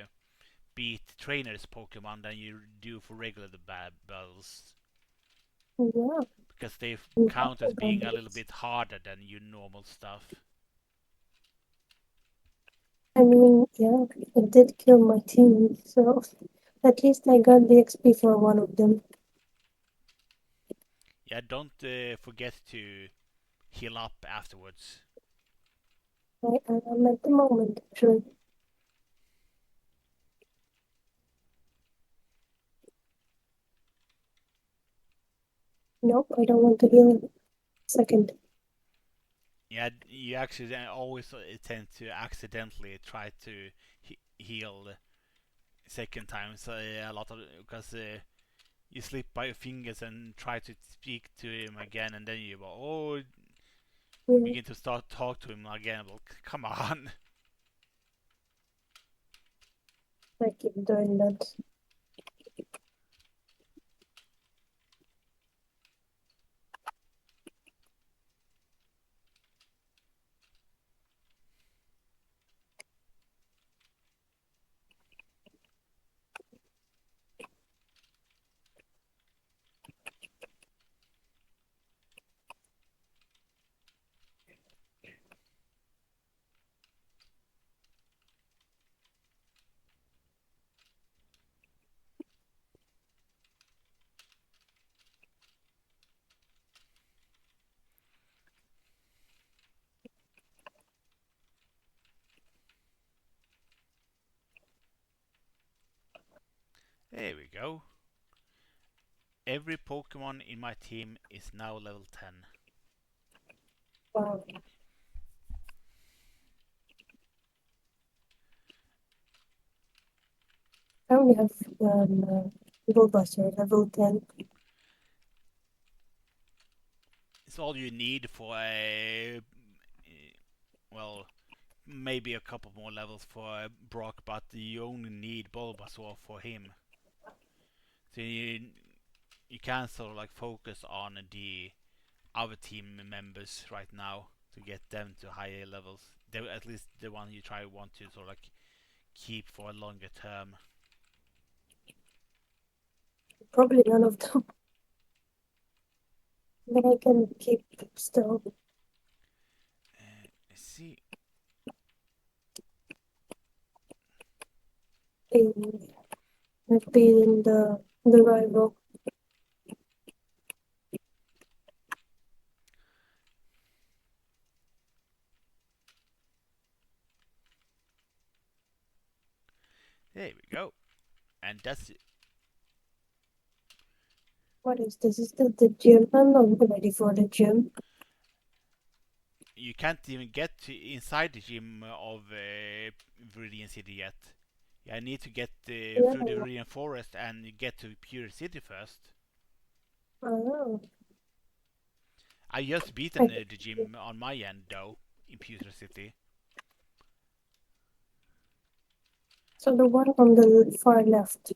beat trainers Pokemon than you do for regular battles Yeah, because they I'm count happy as about being a little it. bit harder than your normal stuff. I mean, yeah, it did kill my team, so at least I got the XP for one of them. Yeah, don't forget to heal up afterwards. I am at the moment, actually. Nope, I don't want to heal it. Second. Yeah, you actually always tend to accidentally try to heal second time. So a lot of because you slip by your fingers and try to speak to him again, and then you Yeah, begin to start talk to him again. Well, come on. I keep doing that. There we go. Every Pokemon in my team is now level 10. Wow. I only have Bulbasaur level 10. It's all you need for a well, maybe a couple more levels for Brock, but you only need Bulbasaur for him. So you can sort of like focus on the other team members right now to get them to higher levels. They, at least the one you try want to sort of like keep for a longer term. Probably none of them, but I can keep still Let's see. in, like being the rival. There we go. And that's it. What is this? Is this the gym? I'm not ready for the gym. You can't even get to inside the gym of Viridian City yet. I need to get through the Yeah. Viridian Forest and get to Pure City first. Oh, I just beaten I, the gym on my end though in Pure City. so the one on the far left,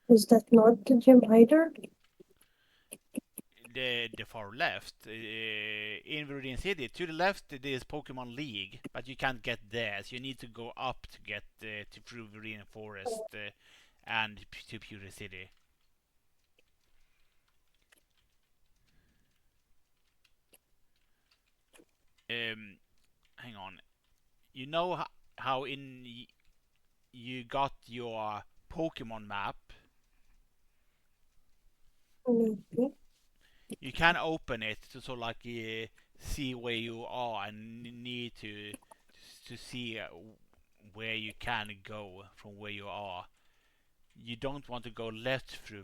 is that not the gym either? The far left in Viridian City. To the left, there's Pokemon League, but you can't get there. So you need to go up to get to through Viridian Forest and to Pure City. hang on. You know how you got your Pokemon map? Maybe. You can open it to sort of like see where you are and need to see where you can go from where you are. You don't want to go left through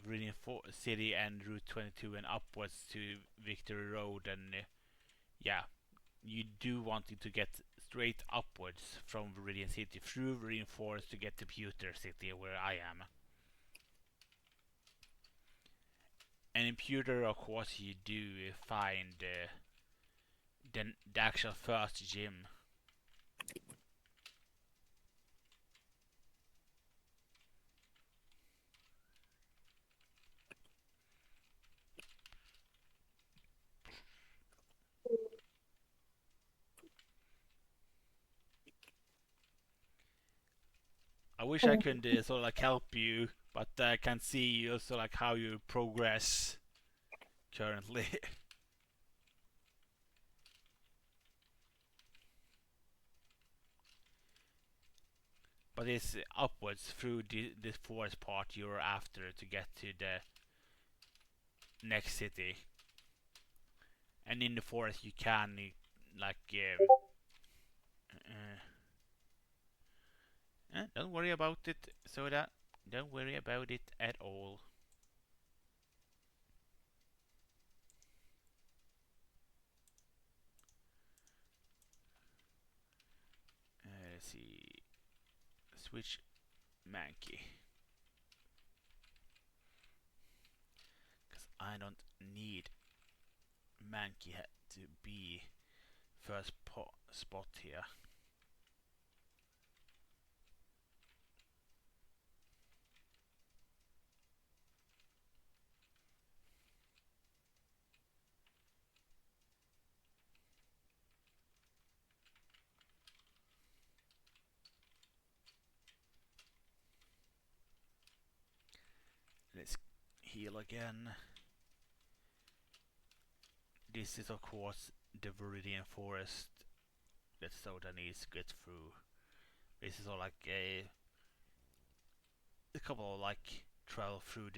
Viridian City and Route 22 and upwards to Victory Road and yeah, you do want it to get straight upwards from Viridian City through Viridian Forest to get to Pewter City where I am. And in Pewter, of course, you do find the actual first gym. I wish I could sort of like help you, but I can see also like how you progress currently. But it's upwards through this forest part you're after to get to the next city. And in the forest you can like don't worry about it, Soda. Don't worry about it at all. Let's see. Switch Mankey. Because I don't need Mankey to be first spot here. Let's heal again. This is of course the Viridian Forest that Soda needs to get through. This is all like a couple of like travel through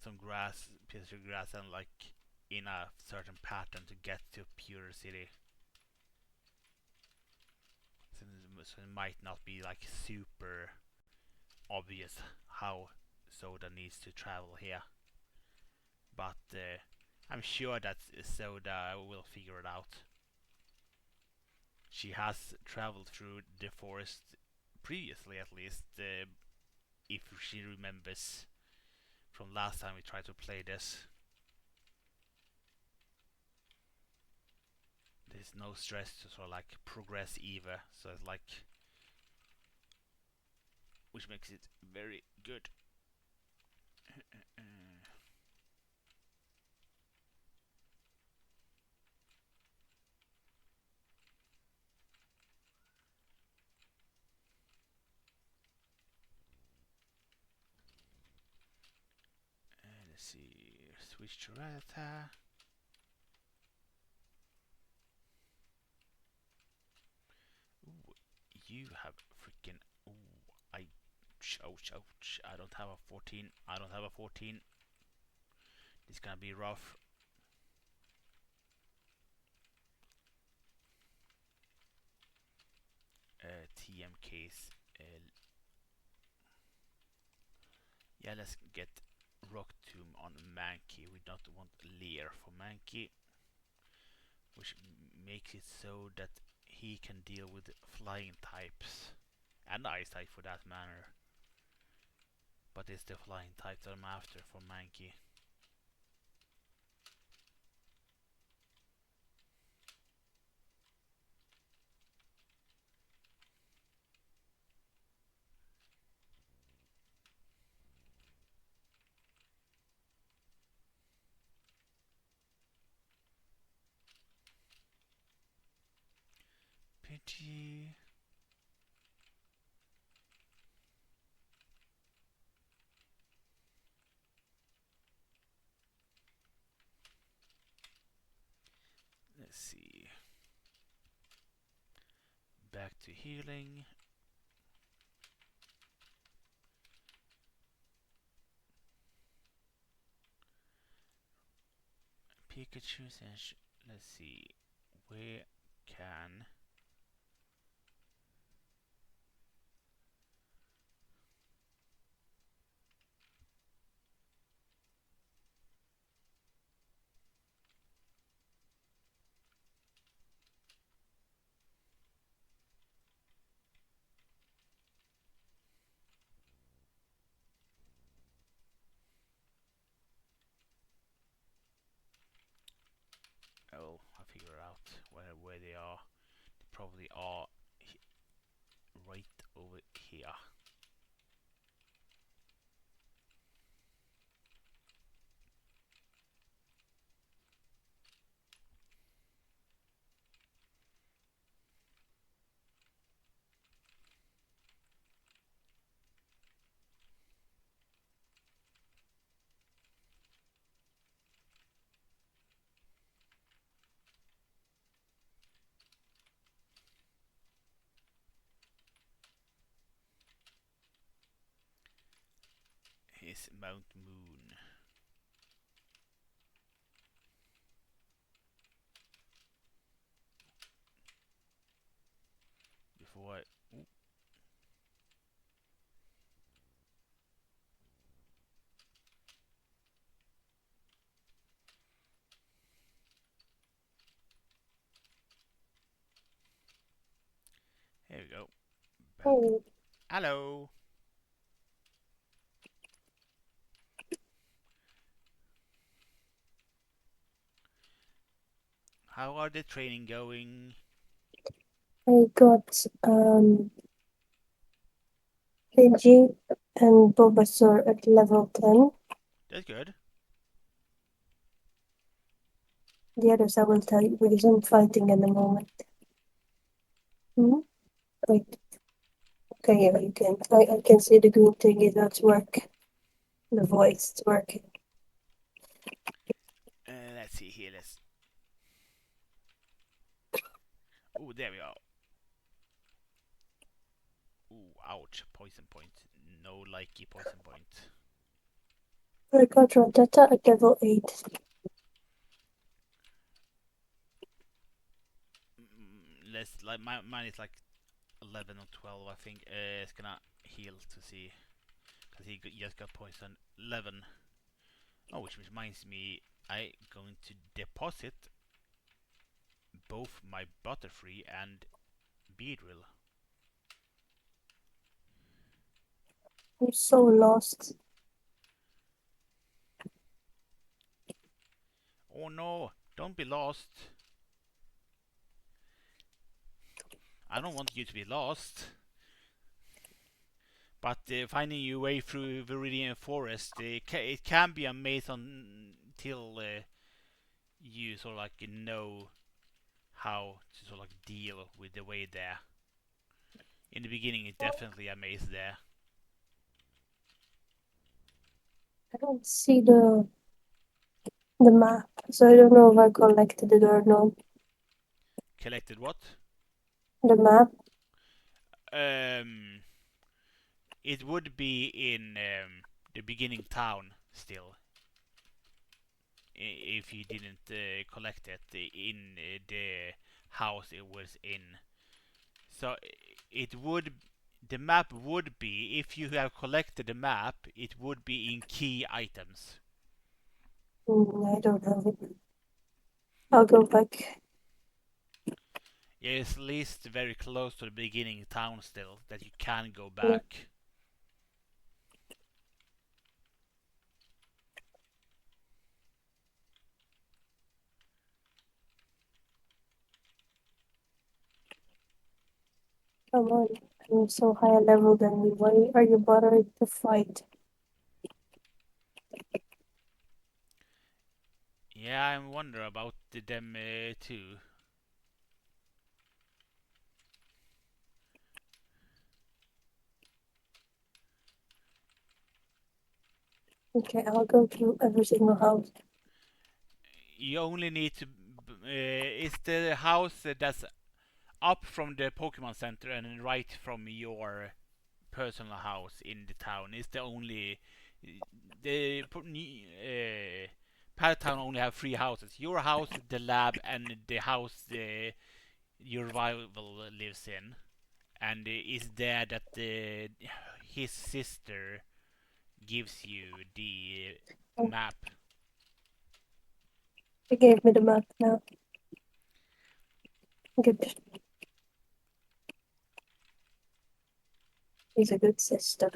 some grass, pieces of grass, and like in a certain pattern to get to Pure City. So it might not be like super obvious how Soda needs to travel here, but I'm sure that Soda will figure it out. She has traveled through the forest previously, at least, if she remembers from last time we tried to play this. There's no stress to sort of like progress either, so it's like, which makes it very good. Let's see, switch to Rattata. Ooh, you have freaking. Ooh, ouch, ouch. I don't have a 14. I don't have a 14. This is gonna be rough. TMKs. Yeah, let's get Rock Tomb on Mankey. We don't want Leer for Mankey, which makes it so that he can deal with flying types and ice type for that matter. But it's the flying type that I'm after for Mankey. Pidgey. Let's see. back to healing. Pikachu and let's see, where can I figure out where they are. They probably are right over here. Is Mount Moon. Before I. Ooh, here we go. Back. Oh, Hello. How are the training going? I got Pidgey and Bulbasaur at level 10. That's good. The others I will tell you because I'm fighting at the moment. Hmm? Wait. Okay, yeah, you can. I can see the green thing is at work. The voice is working. Let's see here. Let's. Oh, there we are. Ooh, ouch. Poison point. No likey poison point. I got Rattata at level 8. Let's like mine is like 11 or 12. I think. It's gonna heal to see because he just got poison 11. Oh, which reminds me, I going to deposit both my Butterfree and Beedrill. I'm so lost. Oh no, don't be lost. I don't want you to be lost. But finding your way through Viridian Forest, it can be a maze until you sort of like know how to sort of like deal with the way there. In the beginning, it's definitely a maze there. I don't see the map, so I don't know if I collected it or not. Collected what? The map. Um, it would be in the beginning town still, if you didn't collect it in the house it was in. So it would, the map would be, if you have collected the map, it would be in key items. I don't have it. I'll go back. Yeah, it's at least very close to the beginning town still that you can go Yeah, back. come on. I'm so high level than you. Why are you bothering to fight? Yeah, I wonder about them too. Okay, I'll go to every single house. You only need to. Is the house that's up from the Pokemon Center and right from your personal house in the town is the only. The Pallet Town only have three houses: your house, the lab, and the house your rival lives in. And is there that his sister gives you the Oh, map. she gave me the map now. Good. She's a good sister.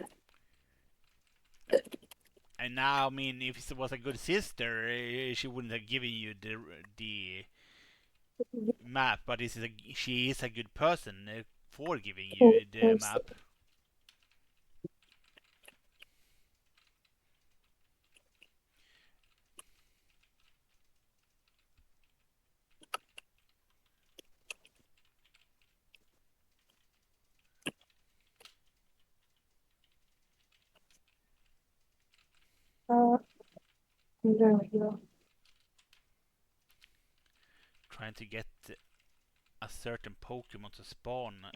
And now, I mean, if it was a good sister, she wouldn't have given you the map. But she is a good person for giving you the map. There we go. Trying to get a certain Pokemon to spawn.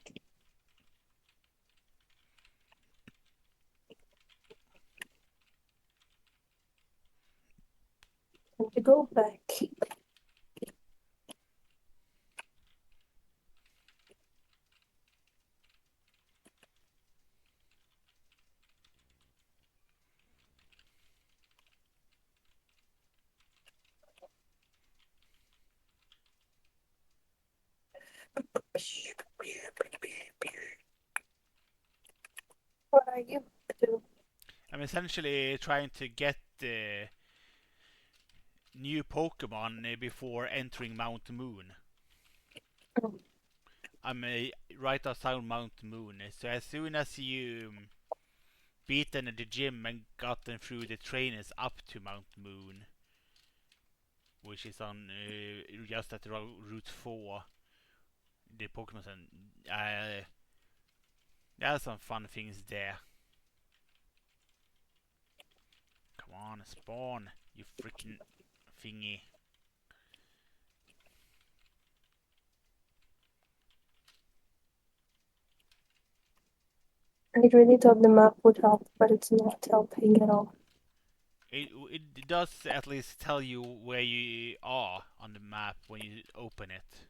Time to go back. What are you up to? I'm essentially trying to get new Pokemon before entering Mount Moon. Oh, I'm right outside Mount Moon, so as soon as you beaten the gym and gotten through the trainers up to Mount Moon, which is on just at Route 4, the Pokemon Center. There are some fun things there. Come on, spawn, you freaking thingy. I really thought the map would help, but it's not helping at all. It does at least tell you where you are on the map when you open it.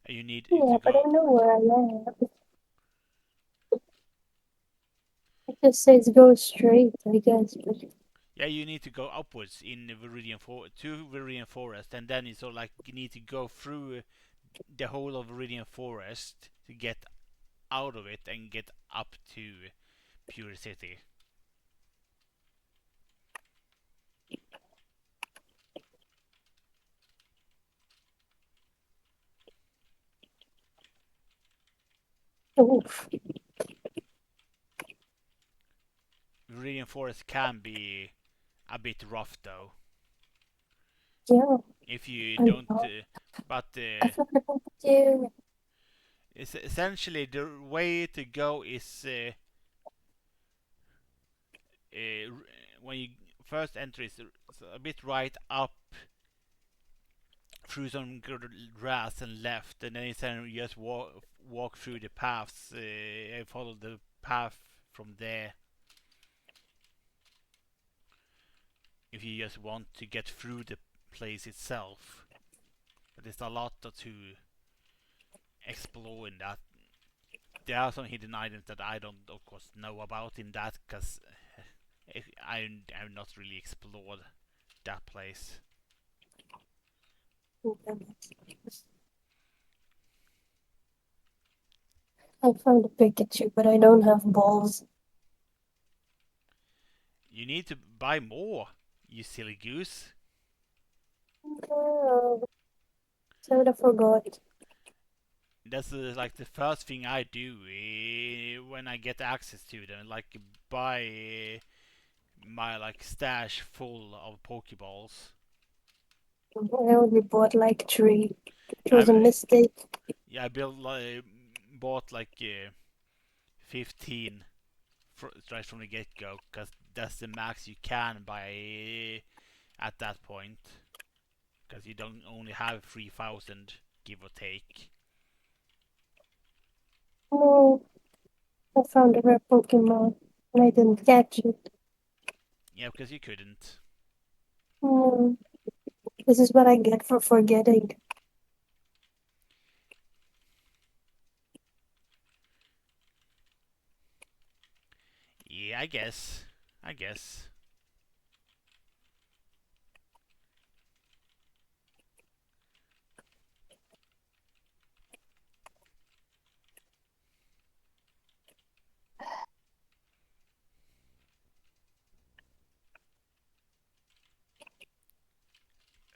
And you need Yeah, to but I go. know where I am. It just says go straight, I guess, but Yeah, you need to go upwards in to Viridian Forest, and then you sort of like you need to go through the whole of Viridian Forest to get out of it and get up to Pure City. oof. Viridian Forest can be a bit rough though Yeah, if you I don't. know. But I forgot about you. it's essentially the way to go is uh, when you first enter is a bit right up through some grass and left, and then you just walk through the paths and follow the path from there. If you just want to get through the place itself, but there's a lot to explore in that. There are some hidden items that I don't, of course, know about in that because I have not really explored that place. I found a Pikachu, but I don't have balls. You need to buy more, you silly goose. No, sort of forgot. That's like the first thing I do when I get access to them, like buy my like stash full of Pokeballs. I only bought like three. It was a I mistake. yeah, bought like 15 right from the get go, because that's the max you can buy at that point, because you don't only have 3,000 give or take. No, I found a rare Pokemon and I didn't catch it. Yeah, because you couldn't. No, this is what I get for forgetting. Yeah, I guess. I guess.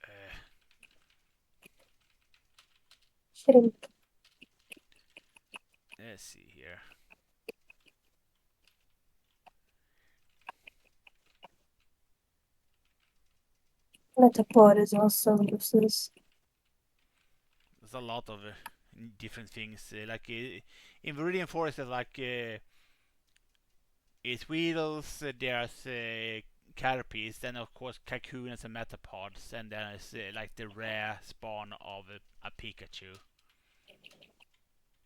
Uh, Shrimp, let's see here. Metapod is also useless. There's a lot of different things. In Viridian Forest, there's like it's Weedles, there's Caterpies, then of course Cocoons and Metapods, and then it's like the rare spawn of a Pikachu.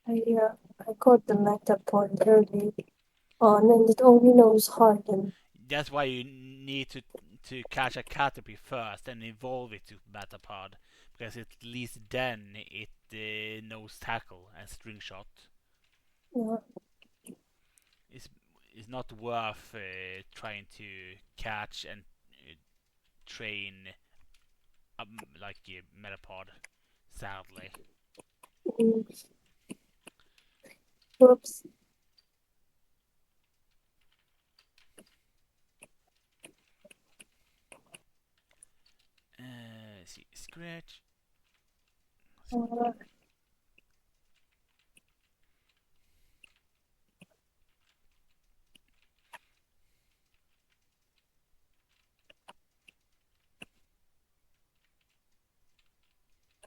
I caught the Metapod early on and it only knows Harden. That's why you need to catch a Caterpie first and evolve it to Metapod, because at least then it knows Tackle and String Shot. Yeah. It's it's not worth trying to catch and train like a Metapod, sadly. Mm. Whoops. Let's see, Scratch. Uh,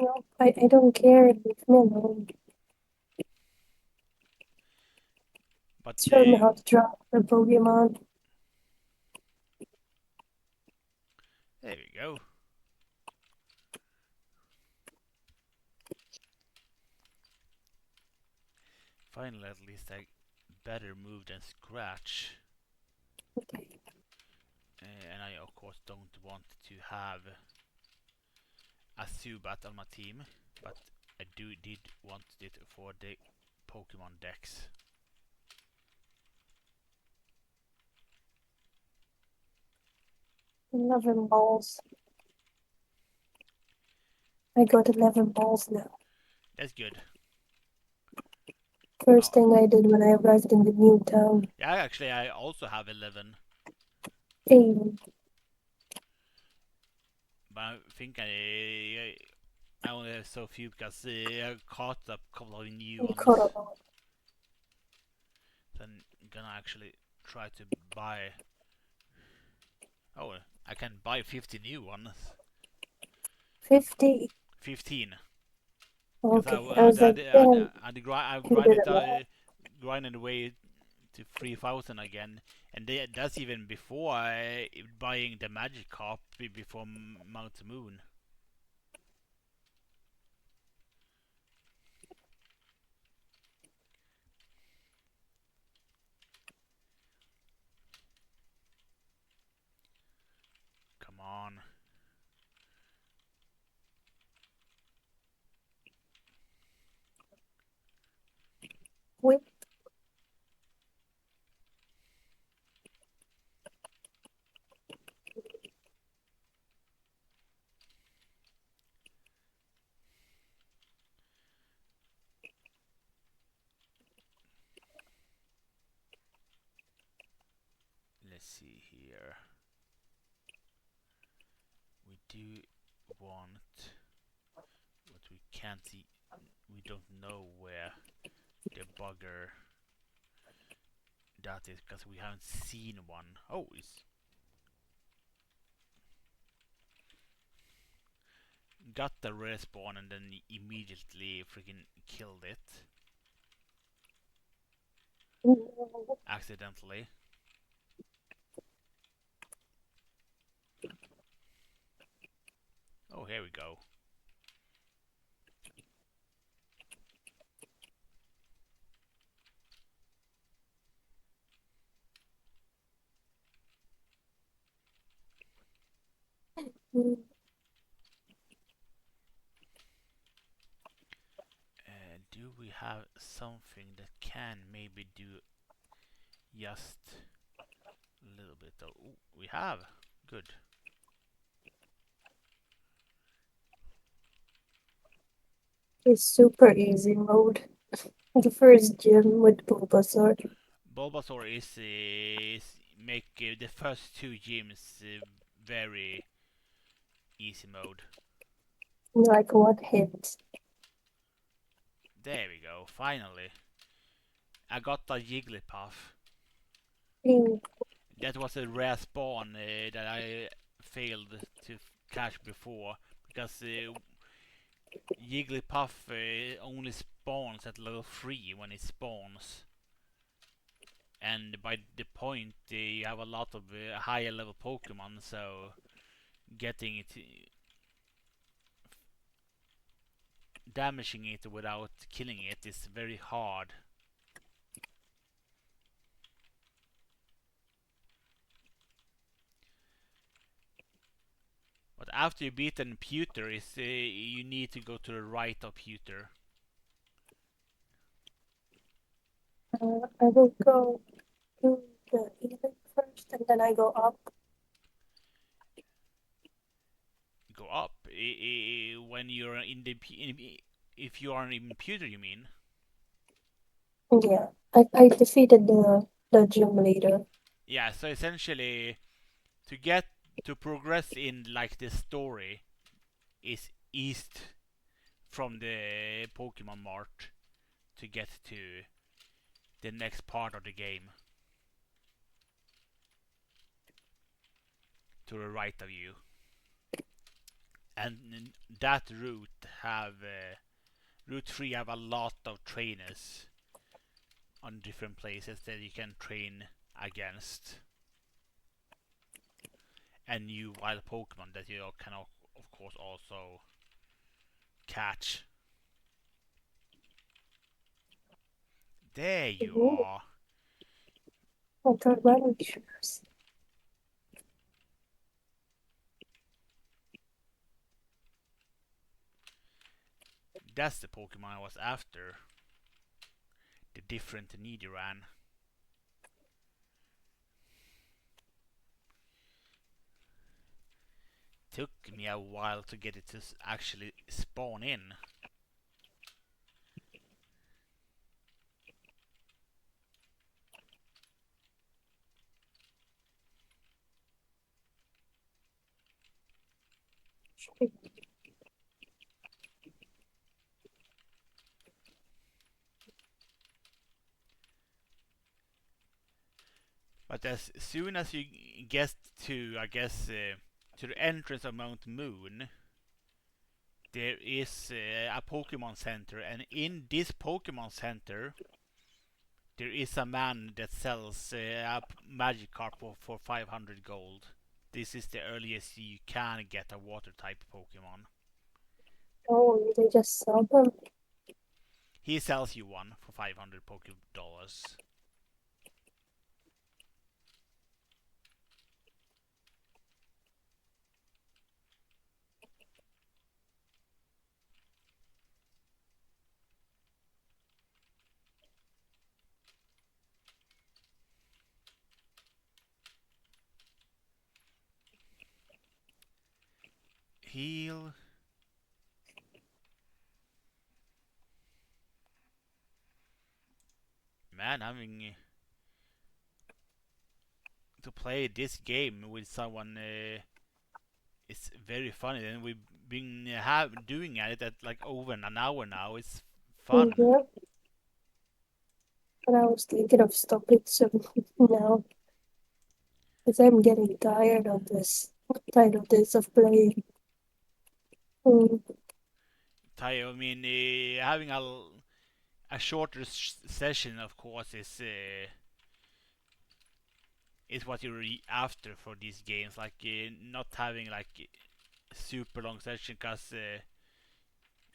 no, I don't care. Leave me alone. But Show me how to draw a Pokemon. there we go. Finally, at least a better move than Scratch. Okay. And I, of course, don't want to have a Zubat on my team, but I did want it for the Pokemon decks. 11 balls. I got 11 balls now. That's good. First Oh, thing I did when I arrived in the new town. yeah, actually, I also have 11, Hey, but I think I only have so few because I caught a couple of new you caught ones. a lot. So I'm gonna actually try to buy. Oh, I can buy 50 new ones. 50. 15. Because Okay, I was like, damn, I you did a lot. grinded away to 3,000 again, and that's even before buying the magic carp before Mount Moon. Come on. Whip. Let's see here. We do want, but we can't see. We don't know where the bugger that is because we haven't seen one. Oh, it's got the respawn and then immediately freaking killed it accidentally. Oh, here we go. Mm, Do we have something that can maybe do just a little bit of... Ooh, we have. Good. it's super easy mode. The first gym with Bulbasaur. Bulbasaur is make the first two gyms very easy mode. Like one hit. There we go. Finally, I got a Jigglypuff. Mm, That was a rare spawn that I failed to catch before because Jigglypuff only spawns at level 3 when it spawns. And by the point, you have a lot of higher level Pokemon, so getting it, damaging it without killing it is very hard. But after you beat an Pewter, you need to go to the right of Pewter. I will go to the Elite first and then I go up. Go up when you're in the if you are in Pewter, you mean? Yeah, I defeated the gym leader. Yeah. So essentially, to get to progress in like the story is east from the Pokemon Mart to get to the next part of the game to the right of you. And that route 3 have a lot of trainers on different places that you can train against, and new wild Pokemon that you can of course also catch. There you Ooh, are. I got running shoes. That's the Pokemon I was after. The different Nidoran. Took me a while to get it to actually spawn in. But as soon as you get to, I guess, to the entrance of Mount Moon, there is a Pokemon Center, and in this Pokemon Center, there is a man that sells a Magikarp for 500 gold. This is the earliest you can get a water type Pokemon. Oh, they just sell them. He sells you one for 500 Poké dollars. Heal. Man, having to play this game with someone it's very funny, and we've been doing it at like over an hour now. It's fun. Yeah, but I was thinking of stopping soon now because I'm getting tired of this of playing. Mm, I mean, having a shorter session, of course, is what you're after for these games. Like not having like super long session, because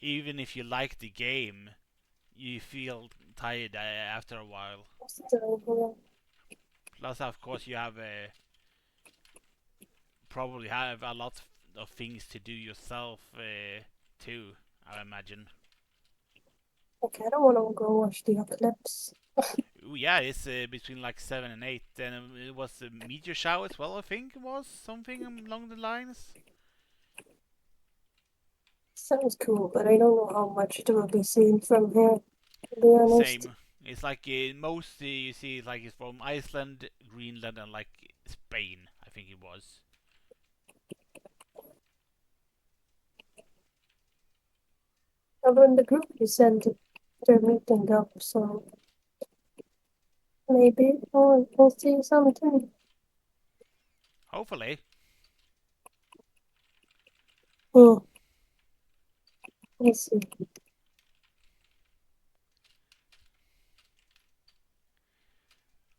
even if you like the game, you feel tired after a while. so, Plus, of course, you have probably have a lot of things to do yourself too. I imagine. Okay, I don't want to go watch the eclipse. Ooh, yeah, it's between like 7 and 8, and it was a meteor shower as well. I think it was something along the lines. Sounds cool, but I don't know how much it will be seen from here, to be honest. Same. It's like most you see like it's from Iceland, Greenland, and like Spain. I think it was. But in the group you sent, they're meeting up, so maybe we'll see something. Hopefully. Hmm, let's see.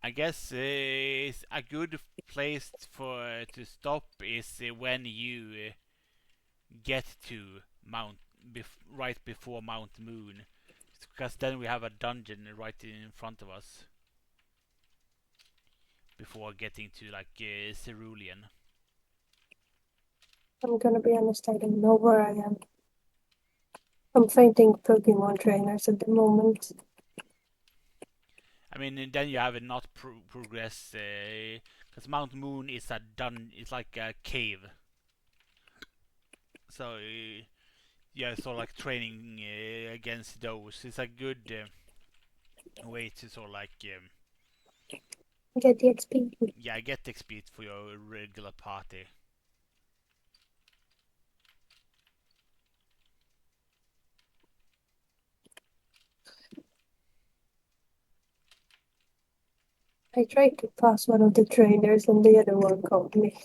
I guess it's a good place for to stop is when you get to Mount right before Mount Moon, because then we have a dungeon right in front of us before getting to like Cerulean. I'm gonna be honest, I don't know where I am. I'm fighting Pokemon trainers at the moment. I mean, and then you have it not progress because Mount Moon is a it's like a cave. So yeah, so like training against those is a good way to sort of like Get the XP. yeah, get XP for your regular party. I tried to pass one of the trainers and the other one caught me.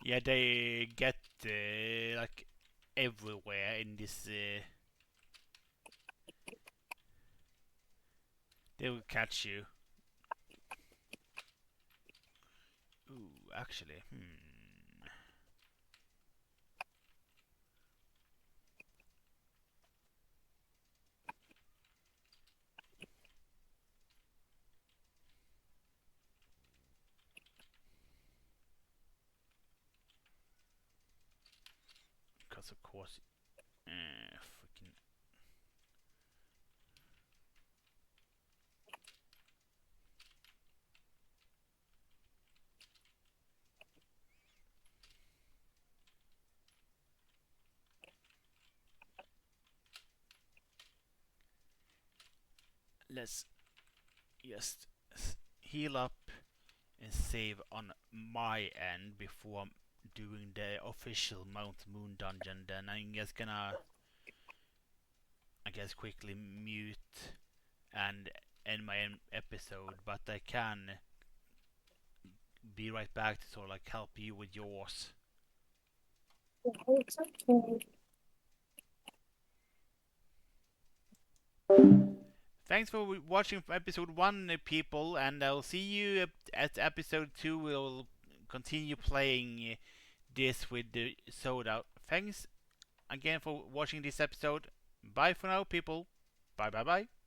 Yeah, they get like everywhere in this. They will catch you. Ooh, actually, because of course, freaking. Let's just heal up and save on my end before doing the official Mount Moon dungeon. Then I'm just gonna, I guess, quickly mute and end my episode. But I can be right back to sort of like help you with yours. It's okay. Thanks for watching episode 1, people, and I'll see you at episode 2. We'll continue playing this with the soda. Thanks again for watching this episode. Bye for now, people. Bye bye bye.